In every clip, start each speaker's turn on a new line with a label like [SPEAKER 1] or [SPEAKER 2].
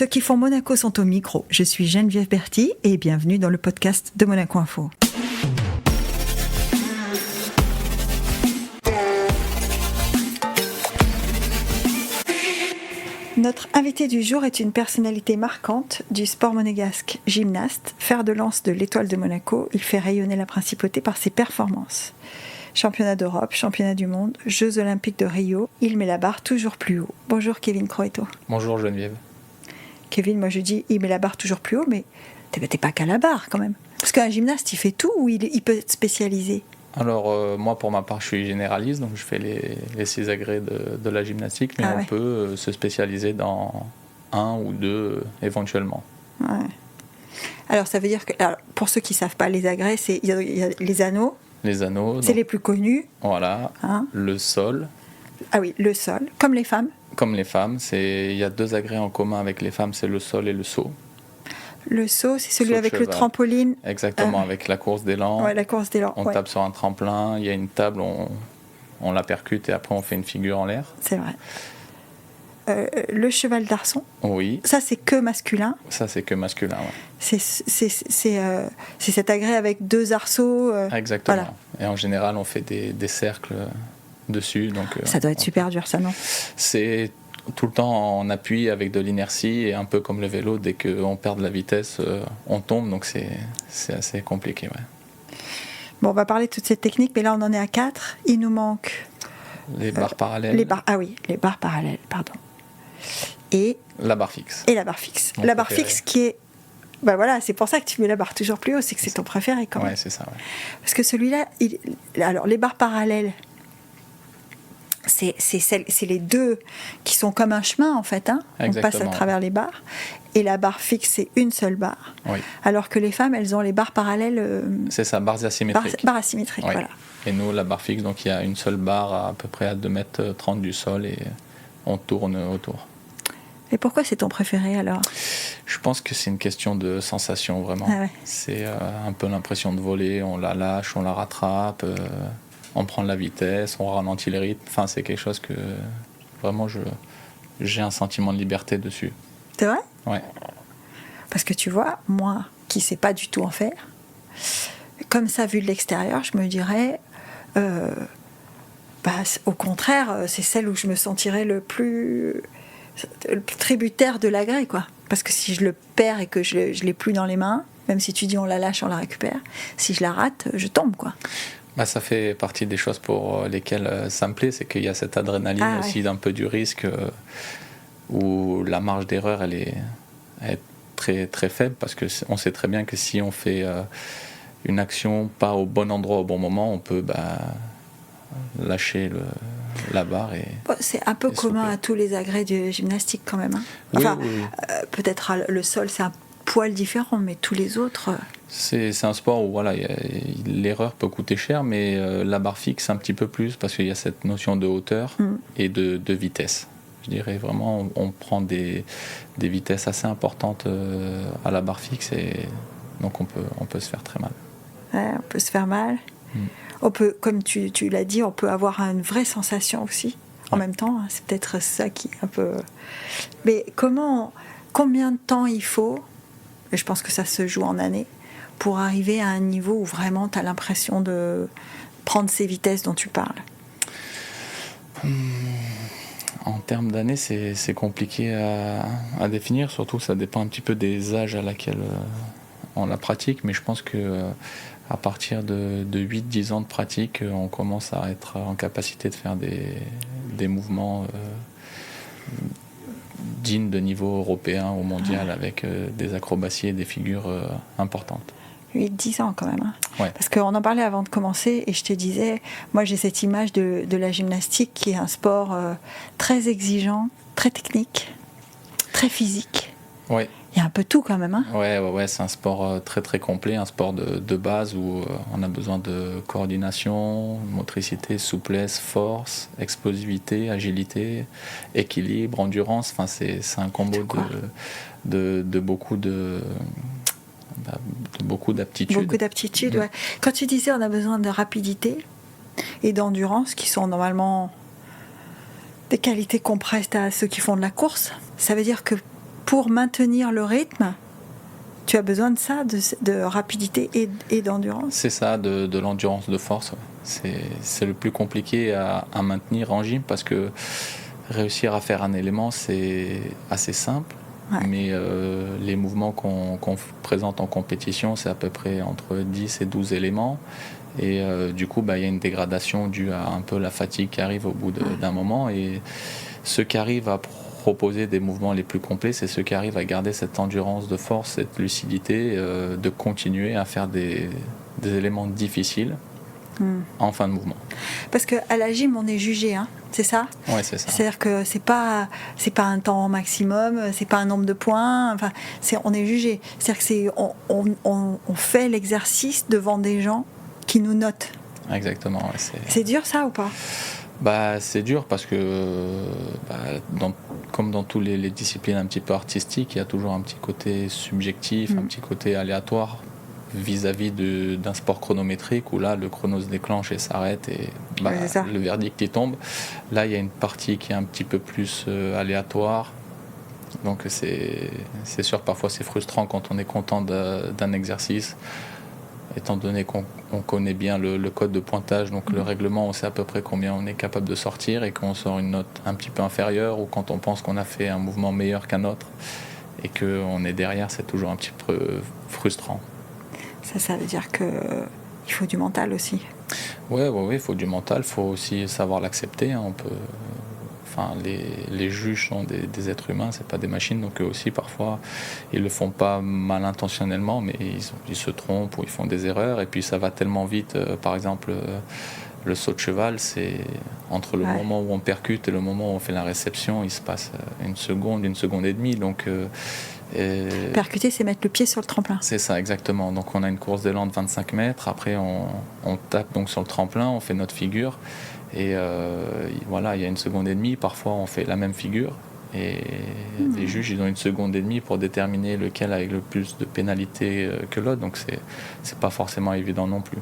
[SPEAKER 1] Ceux qui font Monaco sont au micro. Je suis Geneviève Berthy et bienvenue dans le podcast de Monaco Info. Notre invité du jour est une personnalité marquante du sport monégasque. Gymnaste, fer de lance de l'Étoile de Monaco, il fait rayonner la principauté par ses performances. Championnat d'Europe, championnat du monde, Jeux Olympiques de Rio, il met la barre toujours plus haut. Bonjour Kevin Croetto.
[SPEAKER 2] Bonjour Geneviève.
[SPEAKER 1] Kevin, moi je dis, il met la barre toujours plus haut, mais t'es pas qu'à la barre quand même. Parce qu'un gymnaste, il fait tout ou il peut être spécialisé?
[SPEAKER 2] Alors moi pour ma part je suis généraliste, donc je fais les 6 agrès de la gymnastique, mais on peut se spécialiser dans un ou deux éventuellement.
[SPEAKER 1] Ouais. Alors ça veut dire que, alors, pour ceux qui ne savent pas, les agrès, il y a les anneaux.
[SPEAKER 2] Les anneaux.
[SPEAKER 1] C'est les plus connus.
[SPEAKER 2] Voilà, le sol.
[SPEAKER 1] Ah oui, le sol, comme les femmes.
[SPEAKER 2] Comme les femmes, il y a 2 agrès en commun avec les femmes, c'est le sol et le saut.
[SPEAKER 1] Le saut, c'est celui
[SPEAKER 2] Saut
[SPEAKER 1] avec
[SPEAKER 2] cheval.
[SPEAKER 1] le trampoline.
[SPEAKER 2] Exactement, avec la course d'élan.
[SPEAKER 1] Ouais, la course d'élan.
[SPEAKER 2] On tape sur un tremplin, il y a une table, on la percute et après on fait une figure en l'air.
[SPEAKER 1] C'est vrai. Le cheval d'arçon.
[SPEAKER 2] Oui.
[SPEAKER 1] Ça, c'est que masculin.
[SPEAKER 2] Ça, c'est que masculin, ouais.
[SPEAKER 1] C'est cet agrès avec 2 arceaux.
[SPEAKER 2] Exactement.
[SPEAKER 1] Voilà.
[SPEAKER 2] Et en général, on fait des cercles dessus. Donc,
[SPEAKER 1] ça doit être super dur, ça, non?
[SPEAKER 2] C'est tout le temps en appui avec de l'inertie et un peu comme le vélo, dès qu'on perd de la vitesse, on tombe. Donc c'est assez compliqué, ouais.
[SPEAKER 1] Bon, on va parler de toute cette technique, mais là, on en est à 4. Il nous manque...
[SPEAKER 2] Les barres parallèles.
[SPEAKER 1] les barres parallèles, pardon. Et
[SPEAKER 2] la barre fixe.
[SPEAKER 1] Et la barre fixe. La barre fixe qui est... Ben voilà, c'est pour ça que tu mets la barre toujours plus haut, c'est que c'est ton préféré quand même.
[SPEAKER 2] Ouais, c'est ça, ouais.
[SPEAKER 1] Parce que celui-là, alors les barres parallèles, c'est les deux qui sont comme un chemin en fait, hein. On passe à travers les barres. Et la barre fixe, c'est une seule barre.
[SPEAKER 2] Oui.
[SPEAKER 1] Alors que les femmes, elles ont les barres parallèles.
[SPEAKER 2] C'est ça, barres asymétriques.
[SPEAKER 1] Barres asymétriques,
[SPEAKER 2] oui.
[SPEAKER 1] Voilà.
[SPEAKER 2] Et nous, la barre fixe, donc il y a une seule barre à peu près à 2,30 m du sol et on tourne autour.
[SPEAKER 1] Et pourquoi c'est ton préféré alors?
[SPEAKER 2] Je pense que c'est une question de sensation vraiment.
[SPEAKER 1] Ah ouais.
[SPEAKER 2] C'est un peu l'impression de voler, on la lâche, on la rattrape, on prend de la vitesse, on ralentit le rythme. Enfin, c'est quelque chose que vraiment j'ai un sentiment de liberté dessus.
[SPEAKER 1] C'est vrai?
[SPEAKER 2] Ouais.
[SPEAKER 1] Parce que tu vois, moi qui ne sais pas du tout en faire, comme ça vu de l'extérieur, je me dirais, au contraire, c'est celle où je me sentirais le plus tributaire de l'agrès, quoi. Parce que si je le perds et que je l'ai plus dans les mains, même si tu dis on la lâche, on la récupère, si je la rate, je tombe, quoi.
[SPEAKER 2] Ça fait partie des choses pour lesquelles ça me plaît, c'est qu'il y a cette adrénaline aussi d'un peu du risque où la marge d'erreur elle est très, très faible parce qu'on sait très bien que si on fait une action pas au bon endroit au bon moment, on peut lâcher la barre.
[SPEAKER 1] C'est un peu commun à tous les agrès de gymnastique quand même. Hein. Enfin, oui. Peut-être le sol c'est un poil différent, mais tous les autres...
[SPEAKER 2] C'est un sport où voilà, l'erreur peut coûter cher, mais la barre fixe un petit peu plus parce qu'il y a cette notion de hauteur et de vitesse. Je dirais vraiment, on prend des vitesses assez importantes à la barre fixe et donc on peut se faire très mal.
[SPEAKER 1] Ouais, on peut se faire mal. On peut, comme tu l'as dit, on peut avoir une vraie sensation aussi. En même temps, c'est peut-être ça qui est un peu... Mais combien de temps il faut, et je pense que ça se joue en années, pour arriver à un niveau où vraiment tu as l'impression de prendre ces vitesses dont tu parles?
[SPEAKER 2] En termes d'années, c'est compliqué à définir, surtout ça dépend un petit peu des âges à laquelle on la pratique, mais je pense que à partir de 8-10 ans de pratique, on commence à être en capacité de faire des mouvements dignes de niveau européen ou mondial avec des acrobaties et des figures importantes.
[SPEAKER 1] 8-10 ans quand même. Hein.
[SPEAKER 2] Ouais.
[SPEAKER 1] Parce qu'on en parlait avant de commencer et je te disais, moi j'ai cette image de la gymnastique qui est un sport très exigeant, très technique, très physique.
[SPEAKER 2] Ouais.
[SPEAKER 1] Il y a un peu tout quand même. Hein.
[SPEAKER 2] Ouais, c'est un sport très très complet, un sport de base où on a besoin de coordination, motricité, souplesse, force, explosivité, agilité, équilibre, endurance. Enfin, c'est un combo de beaucoup d'aptitudes.
[SPEAKER 1] Beaucoup d'aptitudes, ouais. Quand tu disais on a besoin de rapidité et d'endurance, qui sont normalement des qualités qu'on prête à ceux qui font de la course, ça veut dire que pour maintenir le rythme, tu as besoin de ça, de rapidité et d'endurance.
[SPEAKER 2] C'est ça, de l'endurance de force. Ouais. C'est le plus compliqué à maintenir en gym parce que réussir à faire un élément, c'est assez simple. Ouais. Mais les mouvements qu'on présente en compétition, c'est à peu près entre 10 et 12 éléments. Et du coup, y a une dégradation due à un peu la fatigue qui arrive au bout d'un moment. Et ceux qui arrivent à proposer des mouvements les plus complets, c'est ceux qui arrivent à garder cette endurance de force, cette lucidité, de continuer à faire des éléments difficiles en fin de mouvement.
[SPEAKER 1] Parce qu'à la gym, on est jugé, hein, c'est ça ?
[SPEAKER 2] Oui, c'est ça.
[SPEAKER 1] C'est-à-dire que c'est pas un temps maximum, c'est pas un nombre de points, enfin, on est jugé. C'est-à-dire que on fait l'exercice devant des gens qui nous notent.
[SPEAKER 2] Exactement. Ouais,
[SPEAKER 1] c'est dur ça ou pas ?
[SPEAKER 2] C'est dur parce que, comme dans toutes les disciplines un petit peu artistiques, il y a toujours un petit côté subjectif, un petit côté aléatoire vis-à-vis d'un sport chronométrique où là, le chrono se déclenche et s'arrête et le verdict y tombe. Là, il y a une partie qui est un petit peu plus aléatoire. Donc, c'est sûr, parfois, c'est frustrant quand on est content d'un exercice. Étant donné qu'on connaît bien le code de pointage, donc le règlement, on sait à peu près combien on est capable de sortir et qu'on sort une note un petit peu inférieure ou quand on pense qu'on a fait un mouvement meilleur qu'un autre et qu'on est derrière, c'est toujours un petit peu frustrant.
[SPEAKER 1] Ça veut dire qu'il faut du mental aussi.
[SPEAKER 2] Oui, il faut du mental, il faut aussi savoir l'accepter. Hein. Les juges sont des êtres humains, c'est pas des machines, donc eux aussi parfois ils le font pas mal intentionnellement, mais ils se trompent ou ils font des erreurs et puis ça va tellement vite. Par exemple, le saut de cheval, c'est entre le moment où on percute et le moment où on fait la réception, il se passe une seconde et demie, donc
[SPEAKER 1] percuter, c'est mettre le pied sur le tremplin.
[SPEAKER 2] C'est ça, exactement. Donc on a une course d'élan de 25 mètres, après on tape donc sur le tremplin, on fait notre figure. Et voilà, il y a une seconde et demie, parfois on fait la même figure et les juges ils ont une seconde et demie pour déterminer lequel a le plus de pénalités que l'autre, donc c'est pas forcément évident non plus.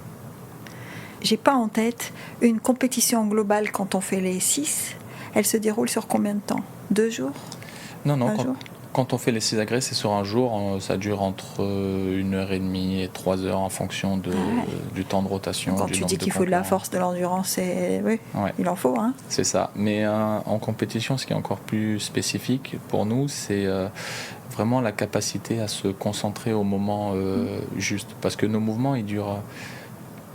[SPEAKER 1] J'ai pas en tête une compétition globale quand on fait les 6, elle se déroule sur combien de temps ? 2 jours ?
[SPEAKER 2] Non, quand on fait les 6 agrès, c'est sur un jour, ça dure entre 1h30 et 3h en fonction du temps de rotation.
[SPEAKER 1] Quand tu dis qu'il faut de la force, de l'endurance, il en faut. Hein.
[SPEAKER 2] C'est ça, mais en compétition, ce qui est encore plus spécifique pour nous, c'est vraiment la capacité à se concentrer au moment juste. Parce que nos mouvements, ils durent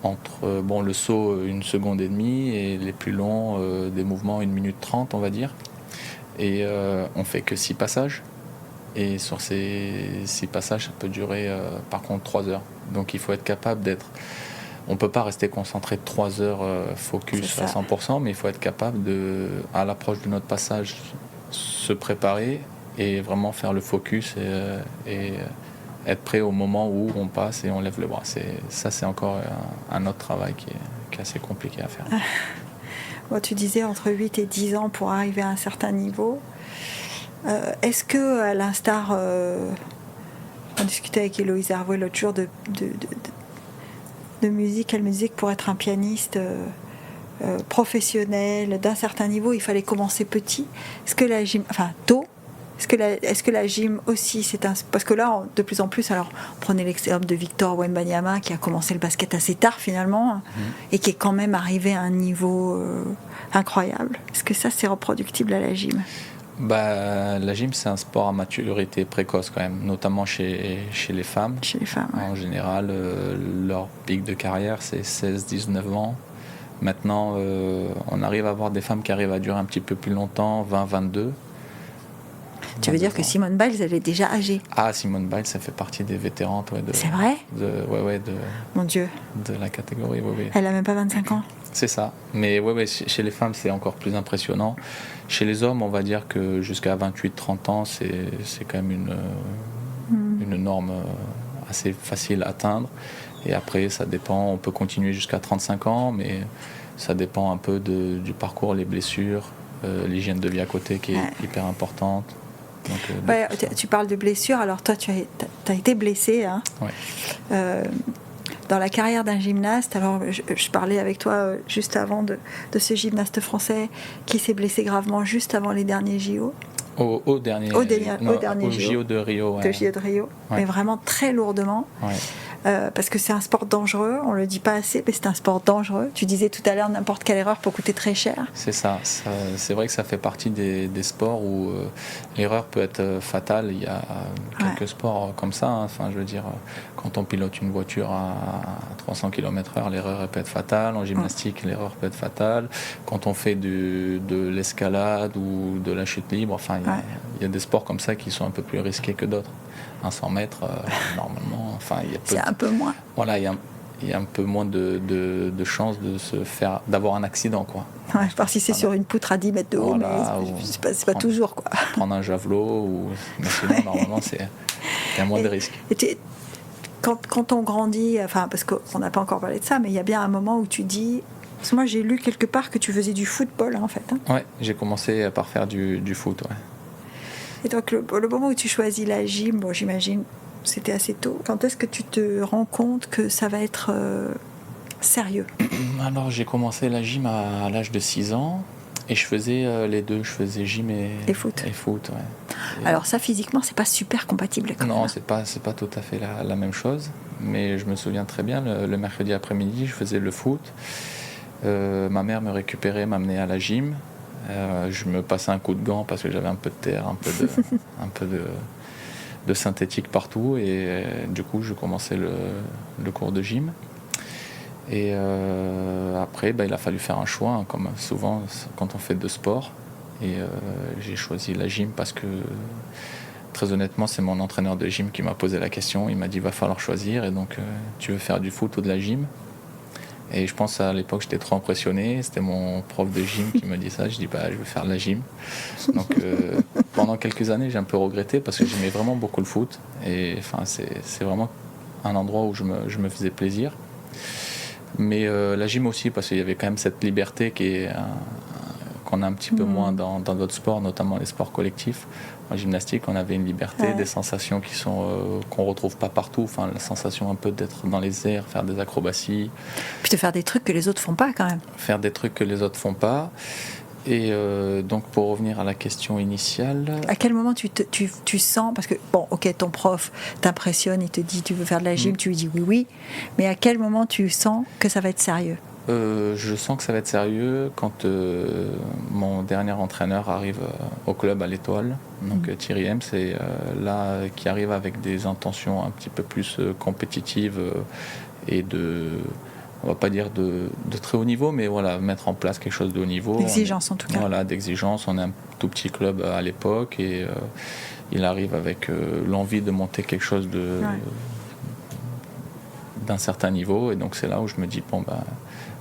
[SPEAKER 2] entre le saut 1 seconde et demie et les plus longs, des mouvements 1 minute 30, on va dire. Et on fait que 6 passages. Et sur ces 6 passages, ça peut durer par contre 3 heures. Donc il faut être capable d'être... On ne peut pas rester concentré 3 heures focus à 100%, mais il faut être capable à l'approche de notre passage, se préparer et vraiment faire le focus et être prêt au moment où on passe et on lève le bras. Ça, c'est encore un autre travail qui est assez compliqué à faire.
[SPEAKER 1] Bon, tu disais entre 8 et 10 ans pour arriver à un certain niveau. Est-ce que, à l'instar, on discutait avec Héloïse Hervouet l'autre jour de musique, elle me disait que pour être un pianiste professionnel d'un certain niveau, il fallait commencer petit. Est-ce que la gym, tôt, est-ce que la gym aussi, parce que là, de plus en plus, alors on prenait l'exemple de Victor Wembanyama qui a commencé le basket assez tard finalement et qui est quand même arrivé à un niveau incroyable. Est-ce que ça, c'est reproductible à la gym ?
[SPEAKER 2] La gym, c'est un sport à maturité précoce quand même, notamment chez les femmes.
[SPEAKER 1] Chez les femmes,
[SPEAKER 2] En général, leur pic de carrière, c'est 16-19 ans. Maintenant, on arrive à avoir des femmes qui arrivent à durer un petit peu plus longtemps, 20-22.
[SPEAKER 1] Tu veux dire que Simone Biles, elle est déjà âgée ?
[SPEAKER 2] Ah, Simone Biles, ça fait partie des vétérantes.
[SPEAKER 1] C'est vrai ? Mon Dieu.
[SPEAKER 2] De la catégorie, oui.
[SPEAKER 1] Elle a même pas 25 ans ?
[SPEAKER 2] C'est ça. Mais chez les femmes, c'est encore plus impressionnant. Chez les hommes, on va dire que jusqu'à 28-30 ans, c'est quand même une norme assez facile à atteindre. Et après, ça dépend. On peut continuer jusqu'à 35 ans, mais ça dépend un peu du parcours, les blessures, l'hygiène de vie à côté qui est hyper importante. Donc,
[SPEAKER 1] tu parles de blessures. Alors toi, tu as été blessé. Hein.
[SPEAKER 2] Ouais.
[SPEAKER 1] Dans la carrière d'un gymnaste, alors je parlais avec toi juste avant de ce gymnaste français qui s'est blessé gravement juste avant les derniers JO.
[SPEAKER 2] Au dernier JO de Rio.
[SPEAKER 1] Ouais. JO de Rio, ouais. Mais vraiment très lourdement.
[SPEAKER 2] Ouais.
[SPEAKER 1] Parce que c'est un sport dangereux, on le dit pas assez, mais c'est un sport dangereux. Tu disais tout à l'heure, n'importe quelle erreur peut coûter très cher.
[SPEAKER 2] C'est ça c'est vrai que ça fait partie des sports où l'erreur peut être fatale. Il y a quelques sports comme ça, hein. Enfin, je veux dire, quand on pilote une voiture à 300 km/h, l'erreur peut être fatale. En gymnastique, l'erreur peut être fatale. Quand on fait de l'escalade ou de la chute libre, enfin, il y a des sports comme ça qui sont un peu plus risqués que d'autres. 100 mètres, normalement, enfin, il y a
[SPEAKER 1] c'est un peu moins.
[SPEAKER 2] Voilà, il y a un peu moins de chances d'avoir un accident, quoi.
[SPEAKER 1] Ouais, par si c'est sur une poutre à 10 mètres de haut, voilà, mais c'est pas toujours, quoi.
[SPEAKER 2] Prendre un javelot, mais sinon, normalement, il y a moins de risques.
[SPEAKER 1] Quand on grandit, enfin, parce qu'on n'a pas encore parlé de ça, mais il y a bien un moment où tu dis... Parce que moi, j'ai lu quelque part que tu faisais du football, en fait. Hein.
[SPEAKER 2] Ouais, j'ai commencé par faire du foot, ouais.
[SPEAKER 1] Et donc, le moment où tu choisis la gym, bon, j'imagine, c'était assez tôt. Quand est-ce que tu te rends compte que ça va être sérieux ?
[SPEAKER 2] Alors, j'ai commencé la gym à l'âge de 6 ans. Et je faisais les deux, je faisais gym et foot. Ouais.
[SPEAKER 1] Alors ça, physiquement, c'est pas super compatible quand même.
[SPEAKER 2] Non, c'est pas tout à fait la même chose. Mais je me souviens très bien, le mercredi après-midi, je faisais le foot. Ma mère me récupérait, m'amenait à la gym. Je me passais un coup de gant parce que j'avais un peu de terre, un peu de synthétique partout. Et du coup, je commençais le cours de gym. Et après, il a fallu faire un choix, hein, comme souvent quand on fait de sport. Et j'ai choisi la gym parce que, très honnêtement, c'est mon entraîneur de gym qui m'a posé la question. Il m'a dit, il va falloir choisir. Et donc, tu veux faire du foot ou de la gym ? Et je pense à l'époque, j'étais trop impressionné. C'était mon prof de gym qui me dit ça. Je dis, je vais faire de la gym. Donc, pendant quelques années, j'ai un peu regretté parce que j'aimais vraiment beaucoup le foot. Et enfin, c'est vraiment un endroit où je me faisais plaisir. Mais la gym aussi, parce qu'il y avait quand même cette liberté qu'on a un petit peu moins dans d'autres sports, notamment les sports collectifs. En gymnastique, on avait une liberté, des sensations qu'on retrouve pas partout. Enfin, la sensation un peu d'être dans les airs, faire des acrobaties.
[SPEAKER 1] Puis de faire des trucs que les autres font pas quand même.
[SPEAKER 2] Faire des trucs que les autres font pas. Et donc pour revenir à la question initiale...
[SPEAKER 1] À quel moment tu sens, parce que bon, ok, ton prof t'impressionne, il te dit tu veux faire de la gym, tu lui dis oui, mais à quel moment tu sens que ça va être sérieux ?
[SPEAKER 2] Je sens que ça va être sérieux quand mon dernier entraîneur arrive au club à l'Étoile, donc Thierry M, c'est là qui arrive avec des intentions un petit peu plus compétitives et on va pas dire de très haut niveau, mais voilà, mettre en place quelque chose de haut niveau.
[SPEAKER 1] D'exigence en tout cas.
[SPEAKER 2] Voilà, d'exigence. On est un tout petit club à l'époque et il arrive avec l'envie de monter quelque chose d'un certain niveau. Et donc c'est là où je me dis,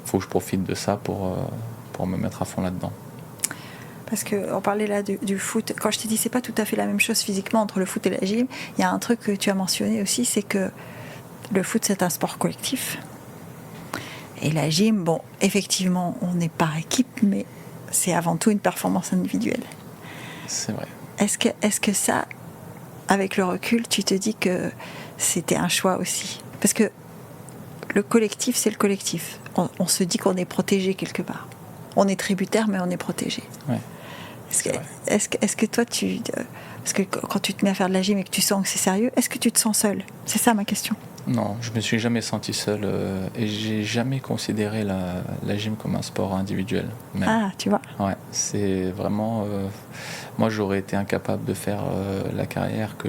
[SPEAKER 2] faut que je profite de ça pour me mettre à fond là-dedans.
[SPEAKER 1] Parce qu'on parlait là du foot. Quand je t'ai dit c'est pas tout à fait la même chose physiquement entre le foot et la gym, il y a un truc que tu as mentionné aussi, c'est que le foot c'est un sport collectif. Et la gym, bon, effectivement, on est par équipe, mais c'est avant tout une performance individuelle.
[SPEAKER 2] C'est vrai.
[SPEAKER 1] Est-ce que ça, avec le recul, tu te dis que c'était un choix aussi ? Parce que le collectif, c'est le collectif. On se dit qu'on est protégé quelque part. On est tributaire, mais on est protégé.
[SPEAKER 2] Ouais.
[SPEAKER 1] Est-ce que toi, parce que quand tu te mets à faire de la gym et que tu sens que c'est sérieux, est-ce que tu te sens seul ? C'est ça ma question.
[SPEAKER 2] Non, je me suis jamais senti seul et j'ai jamais considéré la gym comme un sport individuel. Même.
[SPEAKER 1] Ah, tu vois.
[SPEAKER 2] Ouais, c'est vraiment... moi, j'aurais été incapable de faire la carrière que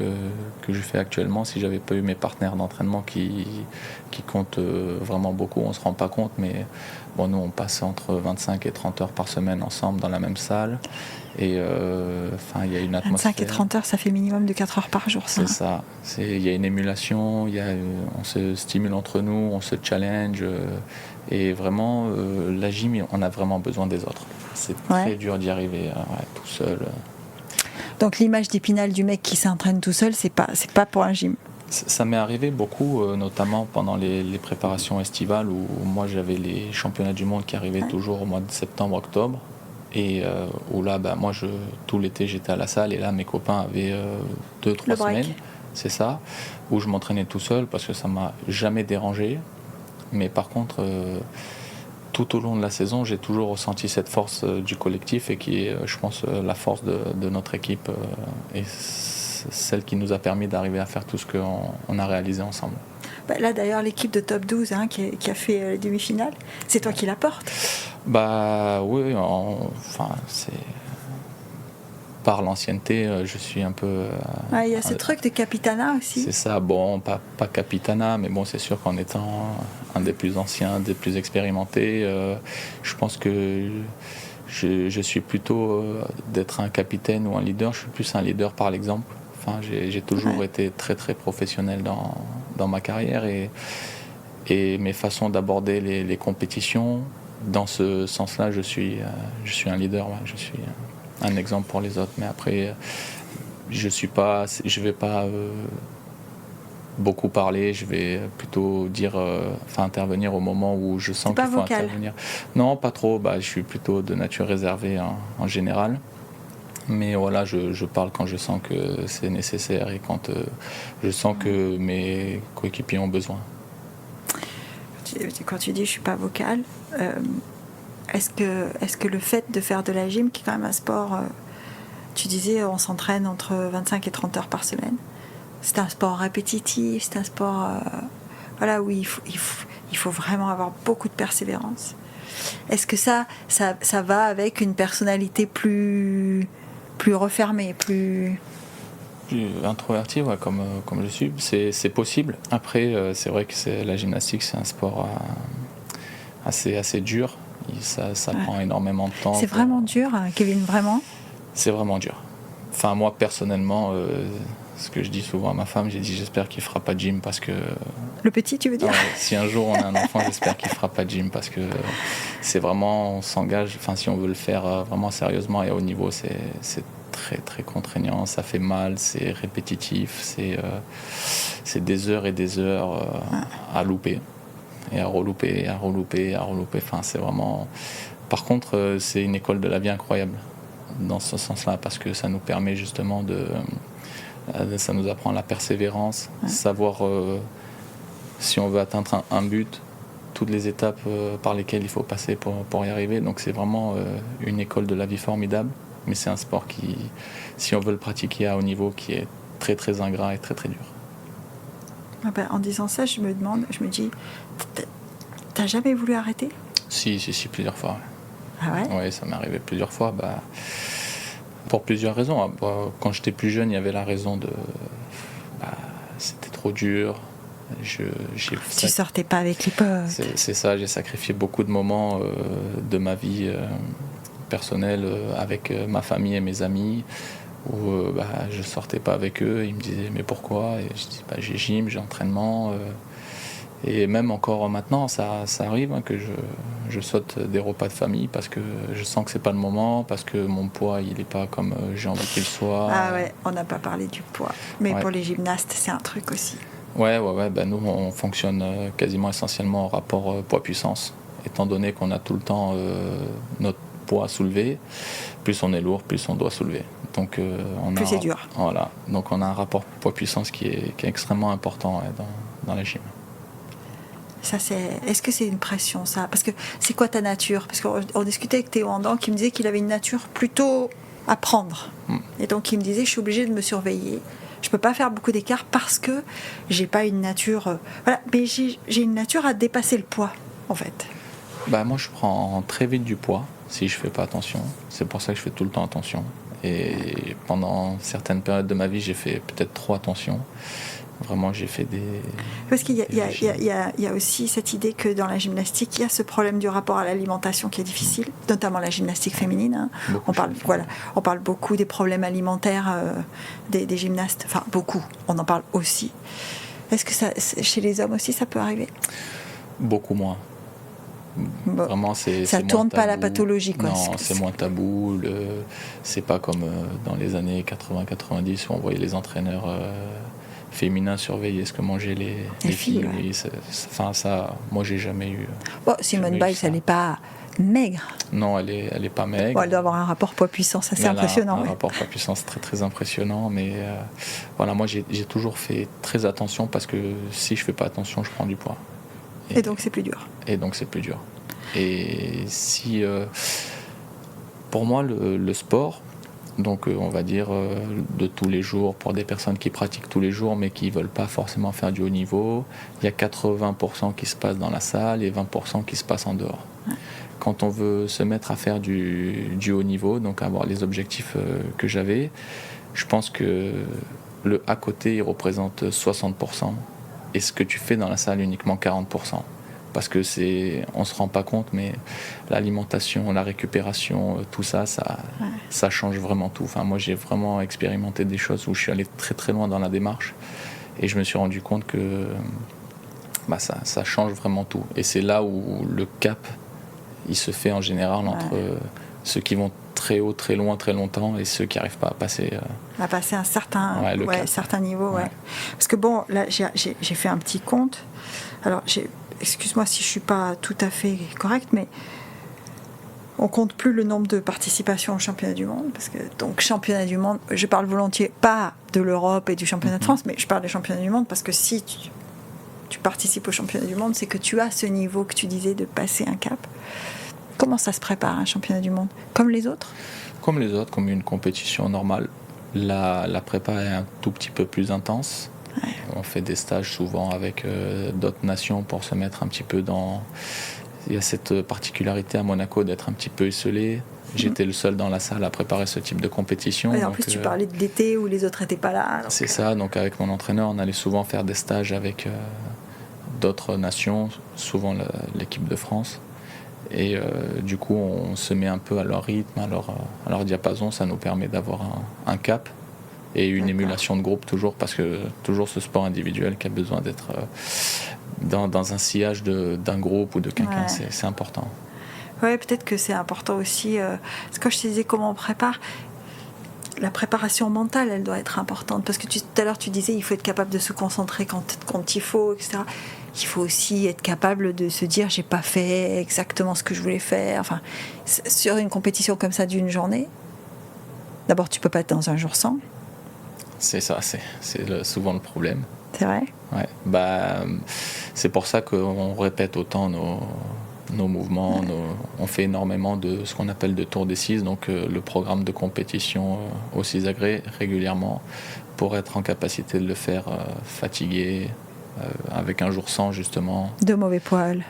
[SPEAKER 2] je fais actuellement si j'avais pas eu mes partenaires d'entraînement qui comptent vraiment beaucoup. On se rend pas compte, mais bon, nous, on passe entre 25 et 30 heures par semaine ensemble dans la même salle. Et il y a une atmosphère.
[SPEAKER 1] 25 et 30 heures, ça fait minimum de 4 heures par jour, ça.
[SPEAKER 2] C'est ça. Il y a une émulation, on se stimule entre nous, on se challenge. Et vraiment, la gym, on a vraiment besoin des autres. C'est très dur d'y arriver tout seul.
[SPEAKER 1] Donc l'image d'Épinal du mec qui s'entraîne tout seul, c'est pas pour un gym.
[SPEAKER 2] Ça m'est arrivé beaucoup, notamment pendant les préparations estivales où moi j'avais les championnats du monde qui arrivaient toujours au mois de septembre-octobre. Et où là, moi, tout l'été, j'étais à la salle et là, mes copains avaient 2-3 semaines, c'est ça, où je m'entraînais tout seul parce que ça m'a jamais dérangé. Mais par contre, tout au long de la saison, j'ai toujours ressenti cette force du collectif et qui est, je pense, la force de notre équipe et celle qui nous a permis d'arriver à faire tout ce qu'on a réalisé ensemble.
[SPEAKER 1] Là d'ailleurs l'équipe de top 12 qui a fait les demi-finales, c'est toi qui la portes.
[SPEAKER 2] Oui, c'est... Par l'ancienneté, je suis un peu...
[SPEAKER 1] Il y a ce truc de capitana aussi.
[SPEAKER 2] C'est ça, bon, pas capitana, mais bon, c'est sûr qu'en étant un des plus anciens, des plus expérimentés, je pense que je suis plutôt d'être un capitaine ou un leader, je suis plus un leader par l'exemple. Enfin, j'ai toujours été très très professionnel dans ma carrière et mes façons d'aborder les compétitions, dans ce sens-là, je suis un leader, je suis un exemple pour les autres. Mais après, je vais pas beaucoup parler, je vais plutôt intervenir au moment où je sens qu'il faut intervenir. Non, pas trop, je suis plutôt de nature réservée en général. Mais voilà, je parle quand je sens que c'est nécessaire et quand je sens que mes coéquipiers ont besoin.
[SPEAKER 1] Quand tu dis je suis pas vocal, est-ce que le fait de faire de la gym, qui est quand même un sport, tu disais on s'entraîne entre 25 et 30 heures par semaine, c'est un sport répétitif, c'est un sport où il faut vraiment avoir beaucoup de persévérance. Est-ce que ça va avec une personnalité plus refermée, plus
[SPEAKER 2] introverti, comme je suis, c'est possible. Après, c'est vrai que la gymnastique, c'est un sport assez dur. Ça prend énormément de temps.
[SPEAKER 1] C'est vraiment dur, Kevin, vraiment.
[SPEAKER 2] C'est vraiment dur. Enfin, moi, personnellement, ce que je dis souvent à ma femme, j'ai dit j'espère qu'il fera pas de gym parce que...
[SPEAKER 1] Le petit, tu veux dire?
[SPEAKER 2] Si un jour on a un enfant, j'espère qu'il fera pas de gym parce que c'est vraiment, on s'engage, si on veut le faire vraiment sérieusement et à haut niveau, c'est très très contraignant, ça fait mal, c'est répétitif, c'est des heures et des heures à louper et à relouper, à relouper, à relouper. C'est vraiment... Par contre, c'est une école de la vie incroyable dans ce sens-là parce que ça nous permet justement ça nous apprend la persévérance, savoir si on veut atteindre un but, toutes les étapes par lesquelles il faut passer pour y arriver. Donc c'est vraiment une école de la vie formidable, mais c'est un sport qui, si on veut le pratiquer à haut niveau, qui est très très ingrat et très très dur.
[SPEAKER 1] En disant ça, je me dis, t'as jamais voulu arrêter?
[SPEAKER 2] Si, plusieurs fois.
[SPEAKER 1] Ah ouais?
[SPEAKER 2] Oui, ça m'est arrivé plusieurs fois. Pour plusieurs raisons. Quand j'étais plus jeune, il y avait la raison de... c'était trop dur.
[SPEAKER 1] Tu sortais pas avec les potes.
[SPEAKER 2] C'est ça, j'ai sacrifié beaucoup de moments de ma vie personnelle avec ma famille et mes amis où je sortais pas avec eux. Ils me disaient mais pourquoi? Et je dis j'ai gym, j'ai entraînement. Et même encore maintenant, ça arrive que je saute des repas de famille parce que je sens que c'est pas le moment, parce que mon poids il est pas comme j'ai envie qu'il soit.
[SPEAKER 1] Ah ouais, on n'a pas parlé du poids. Mais pour les gymnastes, c'est un truc aussi.
[SPEAKER 2] Ouais. Nous, on fonctionne quasiment essentiellement au rapport poids-puissance. Étant donné qu'on a tout le temps notre poids à soulever, plus on est lourd, plus on doit soulever. Donc,
[SPEAKER 1] plus c'est dur.
[SPEAKER 2] Voilà. Donc on a un rapport poids-puissance qui est extrêmement important dans la gym.
[SPEAKER 1] Ça, est-ce que c'est une pression, ça? Parce que c'est quoi ta nature? Parce qu'on discutait avec Théo Andan qui me disait qu'il avait une nature plutôt à prendre. Et donc il me disait je suis obligée de me surveiller. Je peux pas faire beaucoup d'écart parce que j'ai pas une nature... mais j'ai une nature à dépasser le poids, en fait.
[SPEAKER 2] Moi, je prends très vite du poids si je fais pas attention. C'est pour ça que je fais tout le temps attention. Et pendant certaines périodes de ma vie, j'ai fait peut-être trop attention. Vraiment, j'ai fait des...
[SPEAKER 1] Parce qu'il y a aussi cette idée que dans la gymnastique, il y a ce problème du rapport à l'alimentation qui est difficile, notamment la gymnastique féminine. On parle beaucoup des problèmes alimentaires des gymnastes. Enfin, beaucoup. On en parle aussi. Est-ce que chez les hommes aussi, ça peut arriver? Beaucoup
[SPEAKER 2] moins. Vraiment,
[SPEAKER 1] ça tourne pas à la pathologie, quoi.
[SPEAKER 2] Non, c'est moins tabou. C'est pas comme dans les années 80-90 où on voyait les entraîneurs... féminin surveiller ce que mangeaient les filles.
[SPEAKER 1] Ouais.
[SPEAKER 2] Ça, moi j'ai jamais eu.
[SPEAKER 1] Simone Biles, elle n'est pas maigre.
[SPEAKER 2] Non, elle est pas maigre.
[SPEAKER 1] Elle doit avoir un rapport poids-puissance assez impressionnant.
[SPEAKER 2] Un rapport poids-puissance très très impressionnant, mais moi j'ai toujours fait très attention parce que si je fais pas attention, je prends du poids.
[SPEAKER 1] Et donc c'est plus dur.
[SPEAKER 2] Et si, pour moi, le sport, donc on va dire de tous les jours, pour des personnes qui pratiquent tous les jours mais qui ne veulent pas forcément faire du haut niveau, il y a 80% qui se passe dans la salle et 20% qui se passe en dehors. Ouais. Quand on veut se mettre à faire du haut niveau, donc avoir les objectifs que j'avais, je pense que le à côté il représente 60% et ce que tu fais dans la salle uniquement 40%. Parce que on ne se rend pas compte, mais l'alimentation, la récupération, tout ça, ça change vraiment tout. Enfin, moi, j'ai vraiment expérimenté des choses où je suis allé très très loin dans la démarche et je me suis rendu compte que ça change vraiment tout. Et c'est là où le cap, il se fait en général entre ceux qui vont très haut, très loin, très longtemps et ceux qui n'arrivent pas à passer...
[SPEAKER 1] À passer un certain niveau, ouais. Parce que bon, là, j'ai fait un petit compte. Alors, excuse-moi si je ne suis pas tout à fait correcte, mais on ne compte plus le nombre de participations au championnat du monde, parce que donc championnat du monde, je parle volontiers pas de l'Europe et du championnat de France, mais je parle des championnats du monde, parce que si tu participes au championnat du monde, c'est que tu as ce niveau que tu disais de passer un cap. Comment ça se prépare un championnat du monde ? Comme les autres ?
[SPEAKER 2] Comme les autres, comme une compétition normale. La prépa est un tout petit peu plus intense. Ouais. On fait des stages souvent avec d'autres nations pour se mettre un petit peu dans... Il y a cette particularité à Monaco d'être un petit peu isolé. J'étais le seul dans la salle à préparer ce type de compétition.
[SPEAKER 1] Et en plus, tu parlais de l'été où les autres n'étaient pas là.
[SPEAKER 2] C'est ça, donc avec mon entraîneur, on allait souvent faire des stages avec d'autres nations, souvent l'équipe de France. Et du coup, on se met un peu à leur rythme, à leur diapason. Ça nous permet d'avoir un cap et une émulation de groupe toujours, parce que toujours ce sport individuel qui a besoin d'être dans un sillage d'un groupe ou de quelqu'un, c'est important.
[SPEAKER 1] Oui, peut-être que c'est important aussi. Parce que quand je te disais comment on prépare, la préparation mentale, elle doit être importante. Parce que tout à l'heure, tu disais il faut être capable de se concentrer quand il faut, etc. Il faut aussi être capable de se dire j'ai pas fait exactement ce que je voulais faire. Enfin, sur une compétition comme ça d'une journée, d'abord tu peux pas être dans un jour sans.
[SPEAKER 2] C'est ça, c'est souvent le problème.
[SPEAKER 1] C'est vrai ?
[SPEAKER 2] Ouais. C'est pour ça qu'on répète autant nos mouvements. On fait énormément de ce qu'on appelle de tours des 6, donc le programme de compétition au 6 agrès régulièrement pour être en capacité de le faire fatigué, avec un jour sans justement.
[SPEAKER 1] De mauvais poils,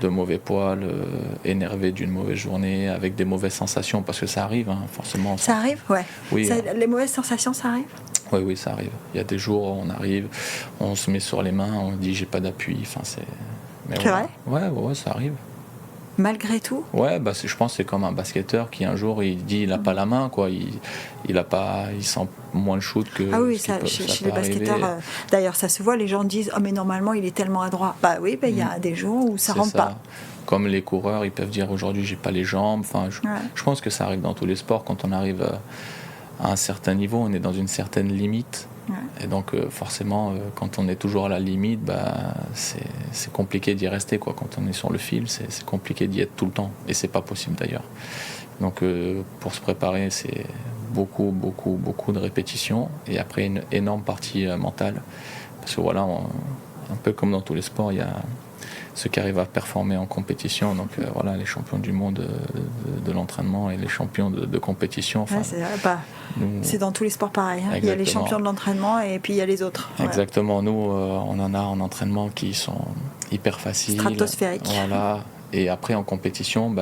[SPEAKER 2] énervé d'une mauvaise journée, avec des mauvaises sensations, parce que ça arrive, forcément.
[SPEAKER 1] Ça arrive, ouais.
[SPEAKER 2] Oui,
[SPEAKER 1] les mauvaises sensations, ça arrive ?
[SPEAKER 2] Oui, ça arrive. Il y a des jours où on arrive, on se met sur les mains, on dit j'ai pas d'appui. Enfin, c'est
[SPEAKER 1] vrai ?
[SPEAKER 2] Ouais, ça arrive.
[SPEAKER 1] Malgré tout ?
[SPEAKER 2] Ouais, je pense que c'est comme un basketteur qui un jour il dit il a pas la main, quoi. Il sent moins le shoot que.
[SPEAKER 1] Ah oui, chez les basketteurs. D'ailleurs, ça se voit. Les gens disent mais normalement il est tellement adroit. Bah oui, il y a des jours où ça rentre pas.
[SPEAKER 2] Comme les coureurs, ils peuvent dire aujourd'hui j'ai pas les jambes. Enfin, je pense que ça arrive dans tous les sports. Quand on arrive à un certain niveau, on est dans une certaine limite. Ouais. Et donc forcément, quand on est toujours à la limite, c'est compliqué d'y rester, quoi. Quand on est sur le fil, c'est compliqué d'y être tout le temps. Et c'est pas possible d'ailleurs. Donc pour se préparer, c'est beaucoup de répétitions. Et après une énorme partie mentale. Parce que voilà, un peu comme dans tous les sports, il y a ceux qui arrivent à performer en compétition, donc les champions du monde de l'entraînement et les champions de compétition. Enfin,
[SPEAKER 1] c'est dans tous les sports pareil. Il y a les champions de l'entraînement et puis il y a les autres.
[SPEAKER 2] Exactement. Nous, on en a en entraînement qui sont hyper faciles.
[SPEAKER 1] Stratosphériques.
[SPEAKER 2] Voilà. Et après en compétition,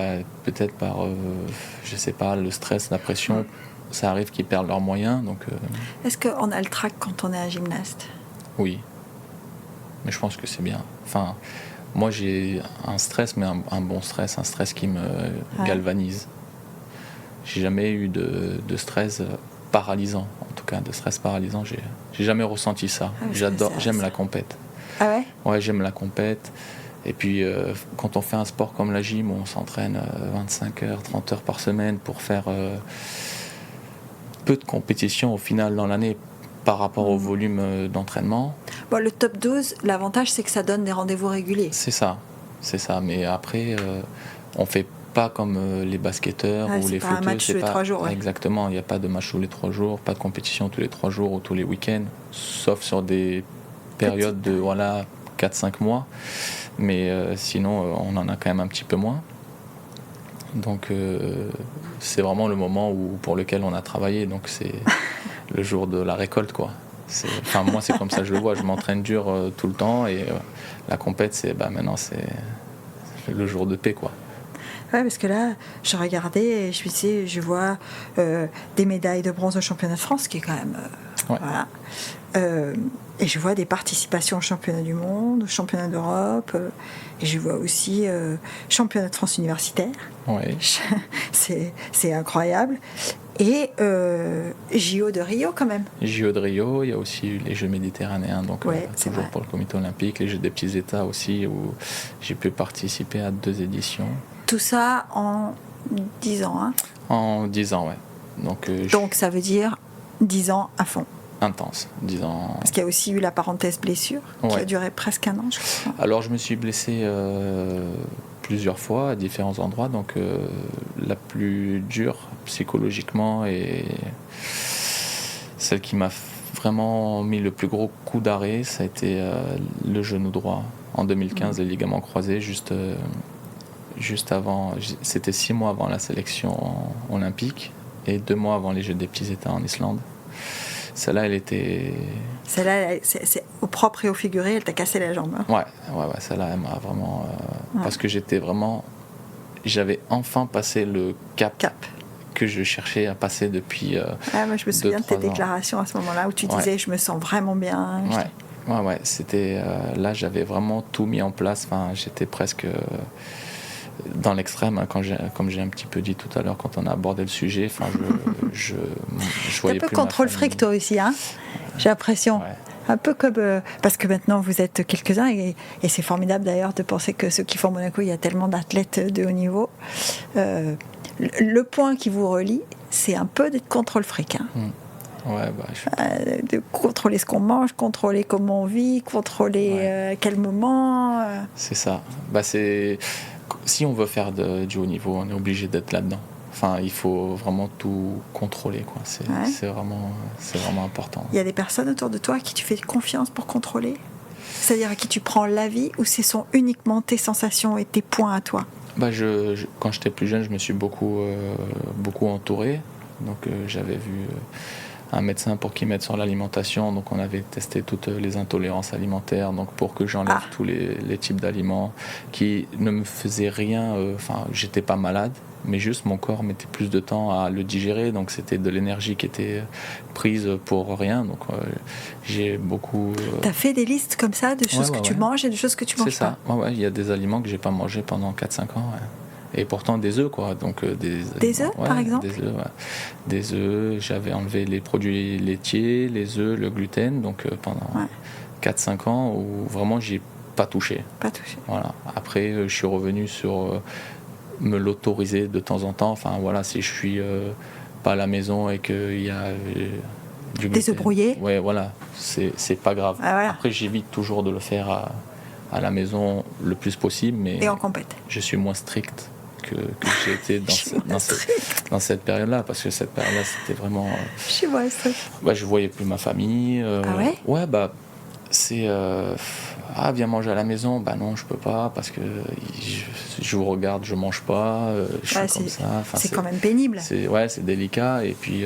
[SPEAKER 2] peut-être par, je sais pas, le stress, la pression, ça arrive qu'ils perdent leurs moyens. Donc,
[SPEAKER 1] Est-ce qu'on a le trac quand on est un gymnaste ?
[SPEAKER 2] Oui. Mais je pense que c'est bien. Enfin, moi j'ai un stress, mais un bon stress, un stress qui me galvanise. J'ai jamais eu de stress paralysant, en tout cas de stress paralysant, j'ai jamais ressenti ça. J'aime la compète.
[SPEAKER 1] Ah ouais ?
[SPEAKER 2] Ouais, j'aime la compète. Et puis quand on fait un sport comme la gym, où on s'entraîne 25 heures, 30 heures par semaine pour faire peu de compétitions au final dans l'année par rapport au volume d'entraînement.
[SPEAKER 1] Bon, le top 12, l'avantage c'est que ça donne des rendez-vous réguliers.
[SPEAKER 2] C'est ça. Mais après, on fait pas comme les basketteurs ou les footeux.
[SPEAKER 1] C'est pas un match tous les 3 jours. Ouais.
[SPEAKER 2] Exactement, il n'y a pas de match tous les 3 jours, pas de compétition tous les 3 jours ou tous les week-ends, sauf sur des périodes de 4-5 mois. Mais sinon, on en a quand même un petit peu moins. Donc c'est vraiment le moment pour lequel on a travaillé. Donc c'est le jour de la récolte, quoi. Enfin, moi, c'est comme ça que je le vois. Je m'entraîne dur tout le temps et la compète, maintenant, c'est le jour de paix, quoi.
[SPEAKER 1] Ouais, parce que là, je regardais et je vois des médailles de bronze au championnat de France, qui est quand même... Voilà. Et je vois des participations au championnat du monde, au championnat d'Europe, et je vois aussi championnat de France universitaire.
[SPEAKER 2] Ouais.
[SPEAKER 1] C'est incroyable. Et JO de Rio quand même.
[SPEAKER 2] JO de Rio, il y a aussi eu les Jeux méditerranéens, donc toujours
[SPEAKER 1] vrai.
[SPEAKER 2] pour le comité olympique, les Jeux des petits États aussi, où j'ai pu participer à 2 éditions.
[SPEAKER 1] Tout ça en 10 ans, hein.
[SPEAKER 2] En 10 ans, ouais.
[SPEAKER 1] Donc ça veut dire 10 ans à fond.
[SPEAKER 2] Intense, 10 ans.
[SPEAKER 1] Parce qu'il y a aussi eu la parenthèse blessure, qui a duré presque 1 an, je crois.
[SPEAKER 2] Alors je me suis blessé plusieurs fois à différents endroits, donc la plus dure psychologiquement et celle qui m'a vraiment mis le plus gros coup d'arrêt, ça a été le genou droit. En 2015, les ligaments croisés, juste avant, c'était 6 mois avant la sélection olympique et 2 mois avant les Jeux des petits États en Islande. Celle-là, elle était...
[SPEAKER 1] Celle-là, c'est au propre et au figuré, elle t'a cassé la jambe. Hein.
[SPEAKER 2] Ouais, celle-là, elle m'a vraiment... Parce que j'avais enfin passé le cap que je cherchais à passer depuis
[SPEAKER 1] moi, je me souviens de tes
[SPEAKER 2] ans.
[SPEAKER 1] déclarations à ce moment-là, où tu disais « je me sens vraiment bien ».
[SPEAKER 2] Ouais, c'était... là, j'avais vraiment tout mis en place. Enfin, j'étais presque... dans l'extrême, hein, comme j'ai un petit peu dit tout à l'heure quand on a abordé le sujet, enfin, je voyais plus.
[SPEAKER 1] Un peu contrôle fric toi aussi, hein, j'ai l'impression.
[SPEAKER 2] Ouais.
[SPEAKER 1] Un peu comme parce que maintenant vous êtes quelques-uns et c'est formidable d'ailleurs de penser que ceux qui font Monaco, il y a tellement d'athlètes de haut niveau. Le point qui vous relie, c'est un peu d'être contrôle fric. Hein. De contrôler ce qu'on mange, contrôler comment on vit, contrôler à quel moment.
[SPEAKER 2] C'est ça. Si on veut faire du haut niveau, on est obligé d'être là-dedans. Enfin, il faut vraiment tout contrôler, quoi. C'est vraiment important. Il
[SPEAKER 1] y a des personnes autour de toi à qui tu fais confiance pour contrôler ? C'est-à-dire à qui tu prends l'avis, ou ce sont uniquement tes sensations et tes points à toi ?
[SPEAKER 2] Quand j'étais plus jeune, je me suis beaucoup entouré. Donc j'avais vu un médecin pour qu'il m'aide sur l'alimentation. Donc on avait testé toutes les intolérances alimentaires, donc pour que j'enlève tous les types d'aliments qui ne me faisaient rien. J'étais pas malade, mais juste mon corps mettait plus de temps à le digérer. Donc c'était de l'énergie qui était prise pour rien. Donc j'ai beaucoup...
[SPEAKER 1] T'as fait des listes comme ça de choses que tu manges et de choses que tu manges pas ?
[SPEAKER 2] C'est ça. Il y a des aliments que j'ai pas mangés pendant 4-5 ans. Ouais. Et pourtant des œufs, quoi. Donc
[SPEAKER 1] des œufs, par exemple.
[SPEAKER 2] Des œufs. J'avais enlevé les produits laitiers, les œufs, le gluten. Donc pendant 4-5 ans où vraiment j'ai pas touché. Voilà. Après je suis revenu sur me l'autoriser de temps en temps. Enfin voilà, si je suis pas à la maison et qu'il y a du gluten.
[SPEAKER 1] Des œufs brouillés.
[SPEAKER 2] Ouais, voilà. C'est pas grave. Après j'évite toujours de le faire à la maison le plus possible, mais
[SPEAKER 1] et en compète.
[SPEAKER 2] Je suis moins strict que j'ai été dans cette période-là, parce que cette période-là, c'était vraiment...
[SPEAKER 1] Je suis moins strict.
[SPEAKER 2] Je voyais plus ma famille. C'est... viens manger à la maison. Non, je peux pas, parce que je vous regarde, je mange pas, je suis comme ça.
[SPEAKER 1] C'est quand même pénible.
[SPEAKER 2] C'est délicat, et puis...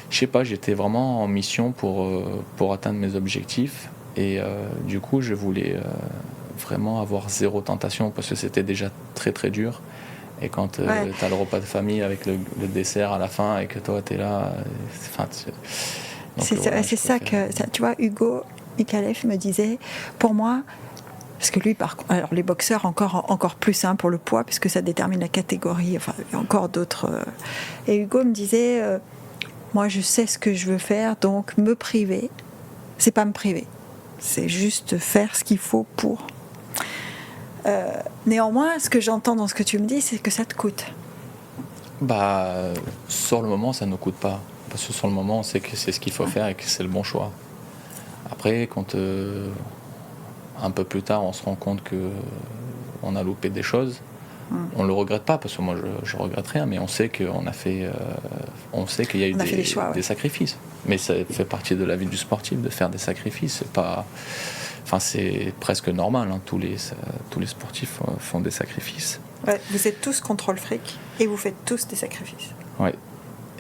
[SPEAKER 2] je sais pas, j'étais vraiment en mission pour atteindre mes objectifs, et du coup, je voulais... vraiment avoir zéro tentation, parce que c'était déjà très très dur, et quand tu as le repas de famille avec le dessert à la fin et que toi tu es là,
[SPEAKER 1] c'est ça que tu vois, Hugo Mikalev me disait, pour moi, parce que lui, alors les boxeurs encore plus pour le poids, puisque ça détermine la catégorie, enfin il y a encore d'autres, et Hugo me disait, moi je sais ce que je veux faire, donc me priver, c'est pas me priver, c'est juste faire ce qu'il faut pour. Néanmoins, ce que j'entends dans ce que tu me dis, c'est que ça te coûte.
[SPEAKER 2] Sur le moment, ça ne nous coûte pas. Parce que sur le moment, on sait que c'est ce qu'il faut faire et que c'est le bon choix. Après, quand un peu plus tard, on se rend compte qu'on a loupé des choses, on ne le regrette pas, parce que moi, je ne regrette rien, mais on sait qu'on a fait... on sait qu'il y a eu des sacrifices. Mais ça fait partie de la vie du sportif, de faire des sacrifices. C'est pas... c'est presque normal, hein. Tous les sportifs font des sacrifices.
[SPEAKER 1] Ouais, vous êtes tous contre le fric et vous faites tous des sacrifices.
[SPEAKER 2] Ouais.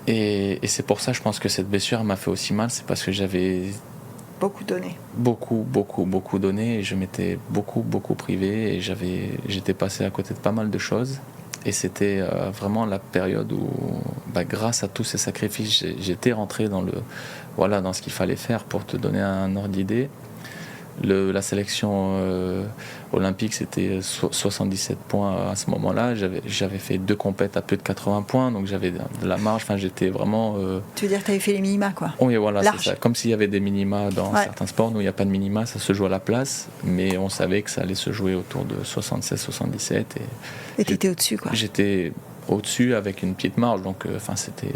[SPEAKER 2] Et c'est pour ça, je pense que cette blessure m'a fait aussi mal, c'est parce que j'avais
[SPEAKER 1] beaucoup donné.
[SPEAKER 2] Beaucoup donné, et je m'étais beaucoup privé, et j'étais passé à côté de pas mal de choses. Et c'était vraiment la période où, grâce à tous ces sacrifices, j'étais rentré dans ce qu'il fallait faire. Pour te donner un ordre d'idée, la sélection olympique, c'était 77 points à ce moment-là. J'avais fait 2 compètes à plus de 80 points, donc j'avais de la marge. Enfin, j'étais vraiment...
[SPEAKER 1] Tu veux dire que tu avais fait les minima, quoi?
[SPEAKER 2] Oui, voilà,
[SPEAKER 1] large.
[SPEAKER 2] C'est ça. Comme s'il y avait des minima dans certains sports. Nous, il n'y a pas de minima, ça se joue à la place, mais on savait que ça allait se jouer autour de 76-77. Et
[SPEAKER 1] tu étais au-dessus, quoi?
[SPEAKER 2] J'étais au-dessus avec une petite marge, donc c'était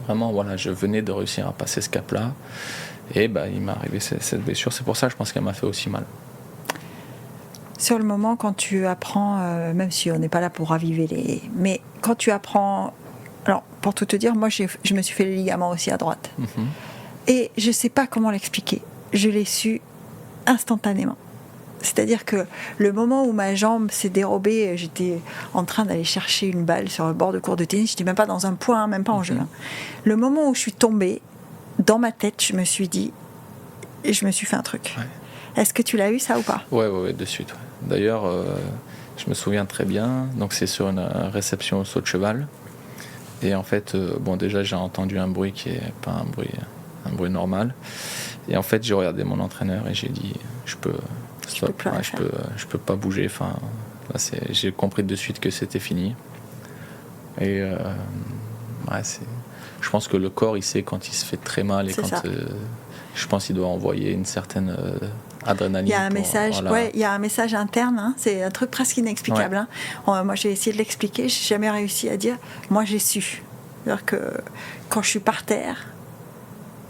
[SPEAKER 2] vraiment, voilà, je venais de réussir à passer ce cap-là. Et il m'est arrivé cette blessure. C'est pour ça, je pense qu'elle m'a fait aussi mal.
[SPEAKER 1] Sur le moment, quand tu apprends, même si on n'est pas là pour raviver mais quand tu apprends... Alors, pour tout te dire, moi, je me suis fait les ligaments aussi à droite. Mm-hmm. Et je ne sais pas comment l'expliquer. Je l'ai su instantanément. C'est-à-dire que le moment où ma jambe s'est dérobée, j'étais en train d'aller chercher une balle sur le bord de court de tennis. Je n'étais même pas dans un point, même pas en jeu. Le moment où je suis tombée, dans ma tête, je me suis dit, et je me suis fait un truc. Ouais. Est-ce que tu l'as eu, ça, ou pas?
[SPEAKER 2] Ouais, de suite. Ouais. D'ailleurs, je me souviens très bien. Donc, c'est sur une réception au saut de cheval. Et en fait, déjà, j'ai entendu un bruit qui est pas un bruit normal. Et en fait, j'ai regardé mon entraîneur et j'ai dit, je peux pas bouger. Enfin, là, j'ai compris de suite que c'était fini. Et je pense que le corps, il sait quand il se fait très mal, et je pense qu'il doit envoyer une certaine adrénaline.
[SPEAKER 1] Il y a un message, il y a un message interne, hein, c'est un truc presque inexplicable. Ouais. Hein. Moi, j'ai essayé de l'expliquer, j'ai jamais réussi à dire. Moi, j'ai su. C'est-à-dire que quand je suis par terre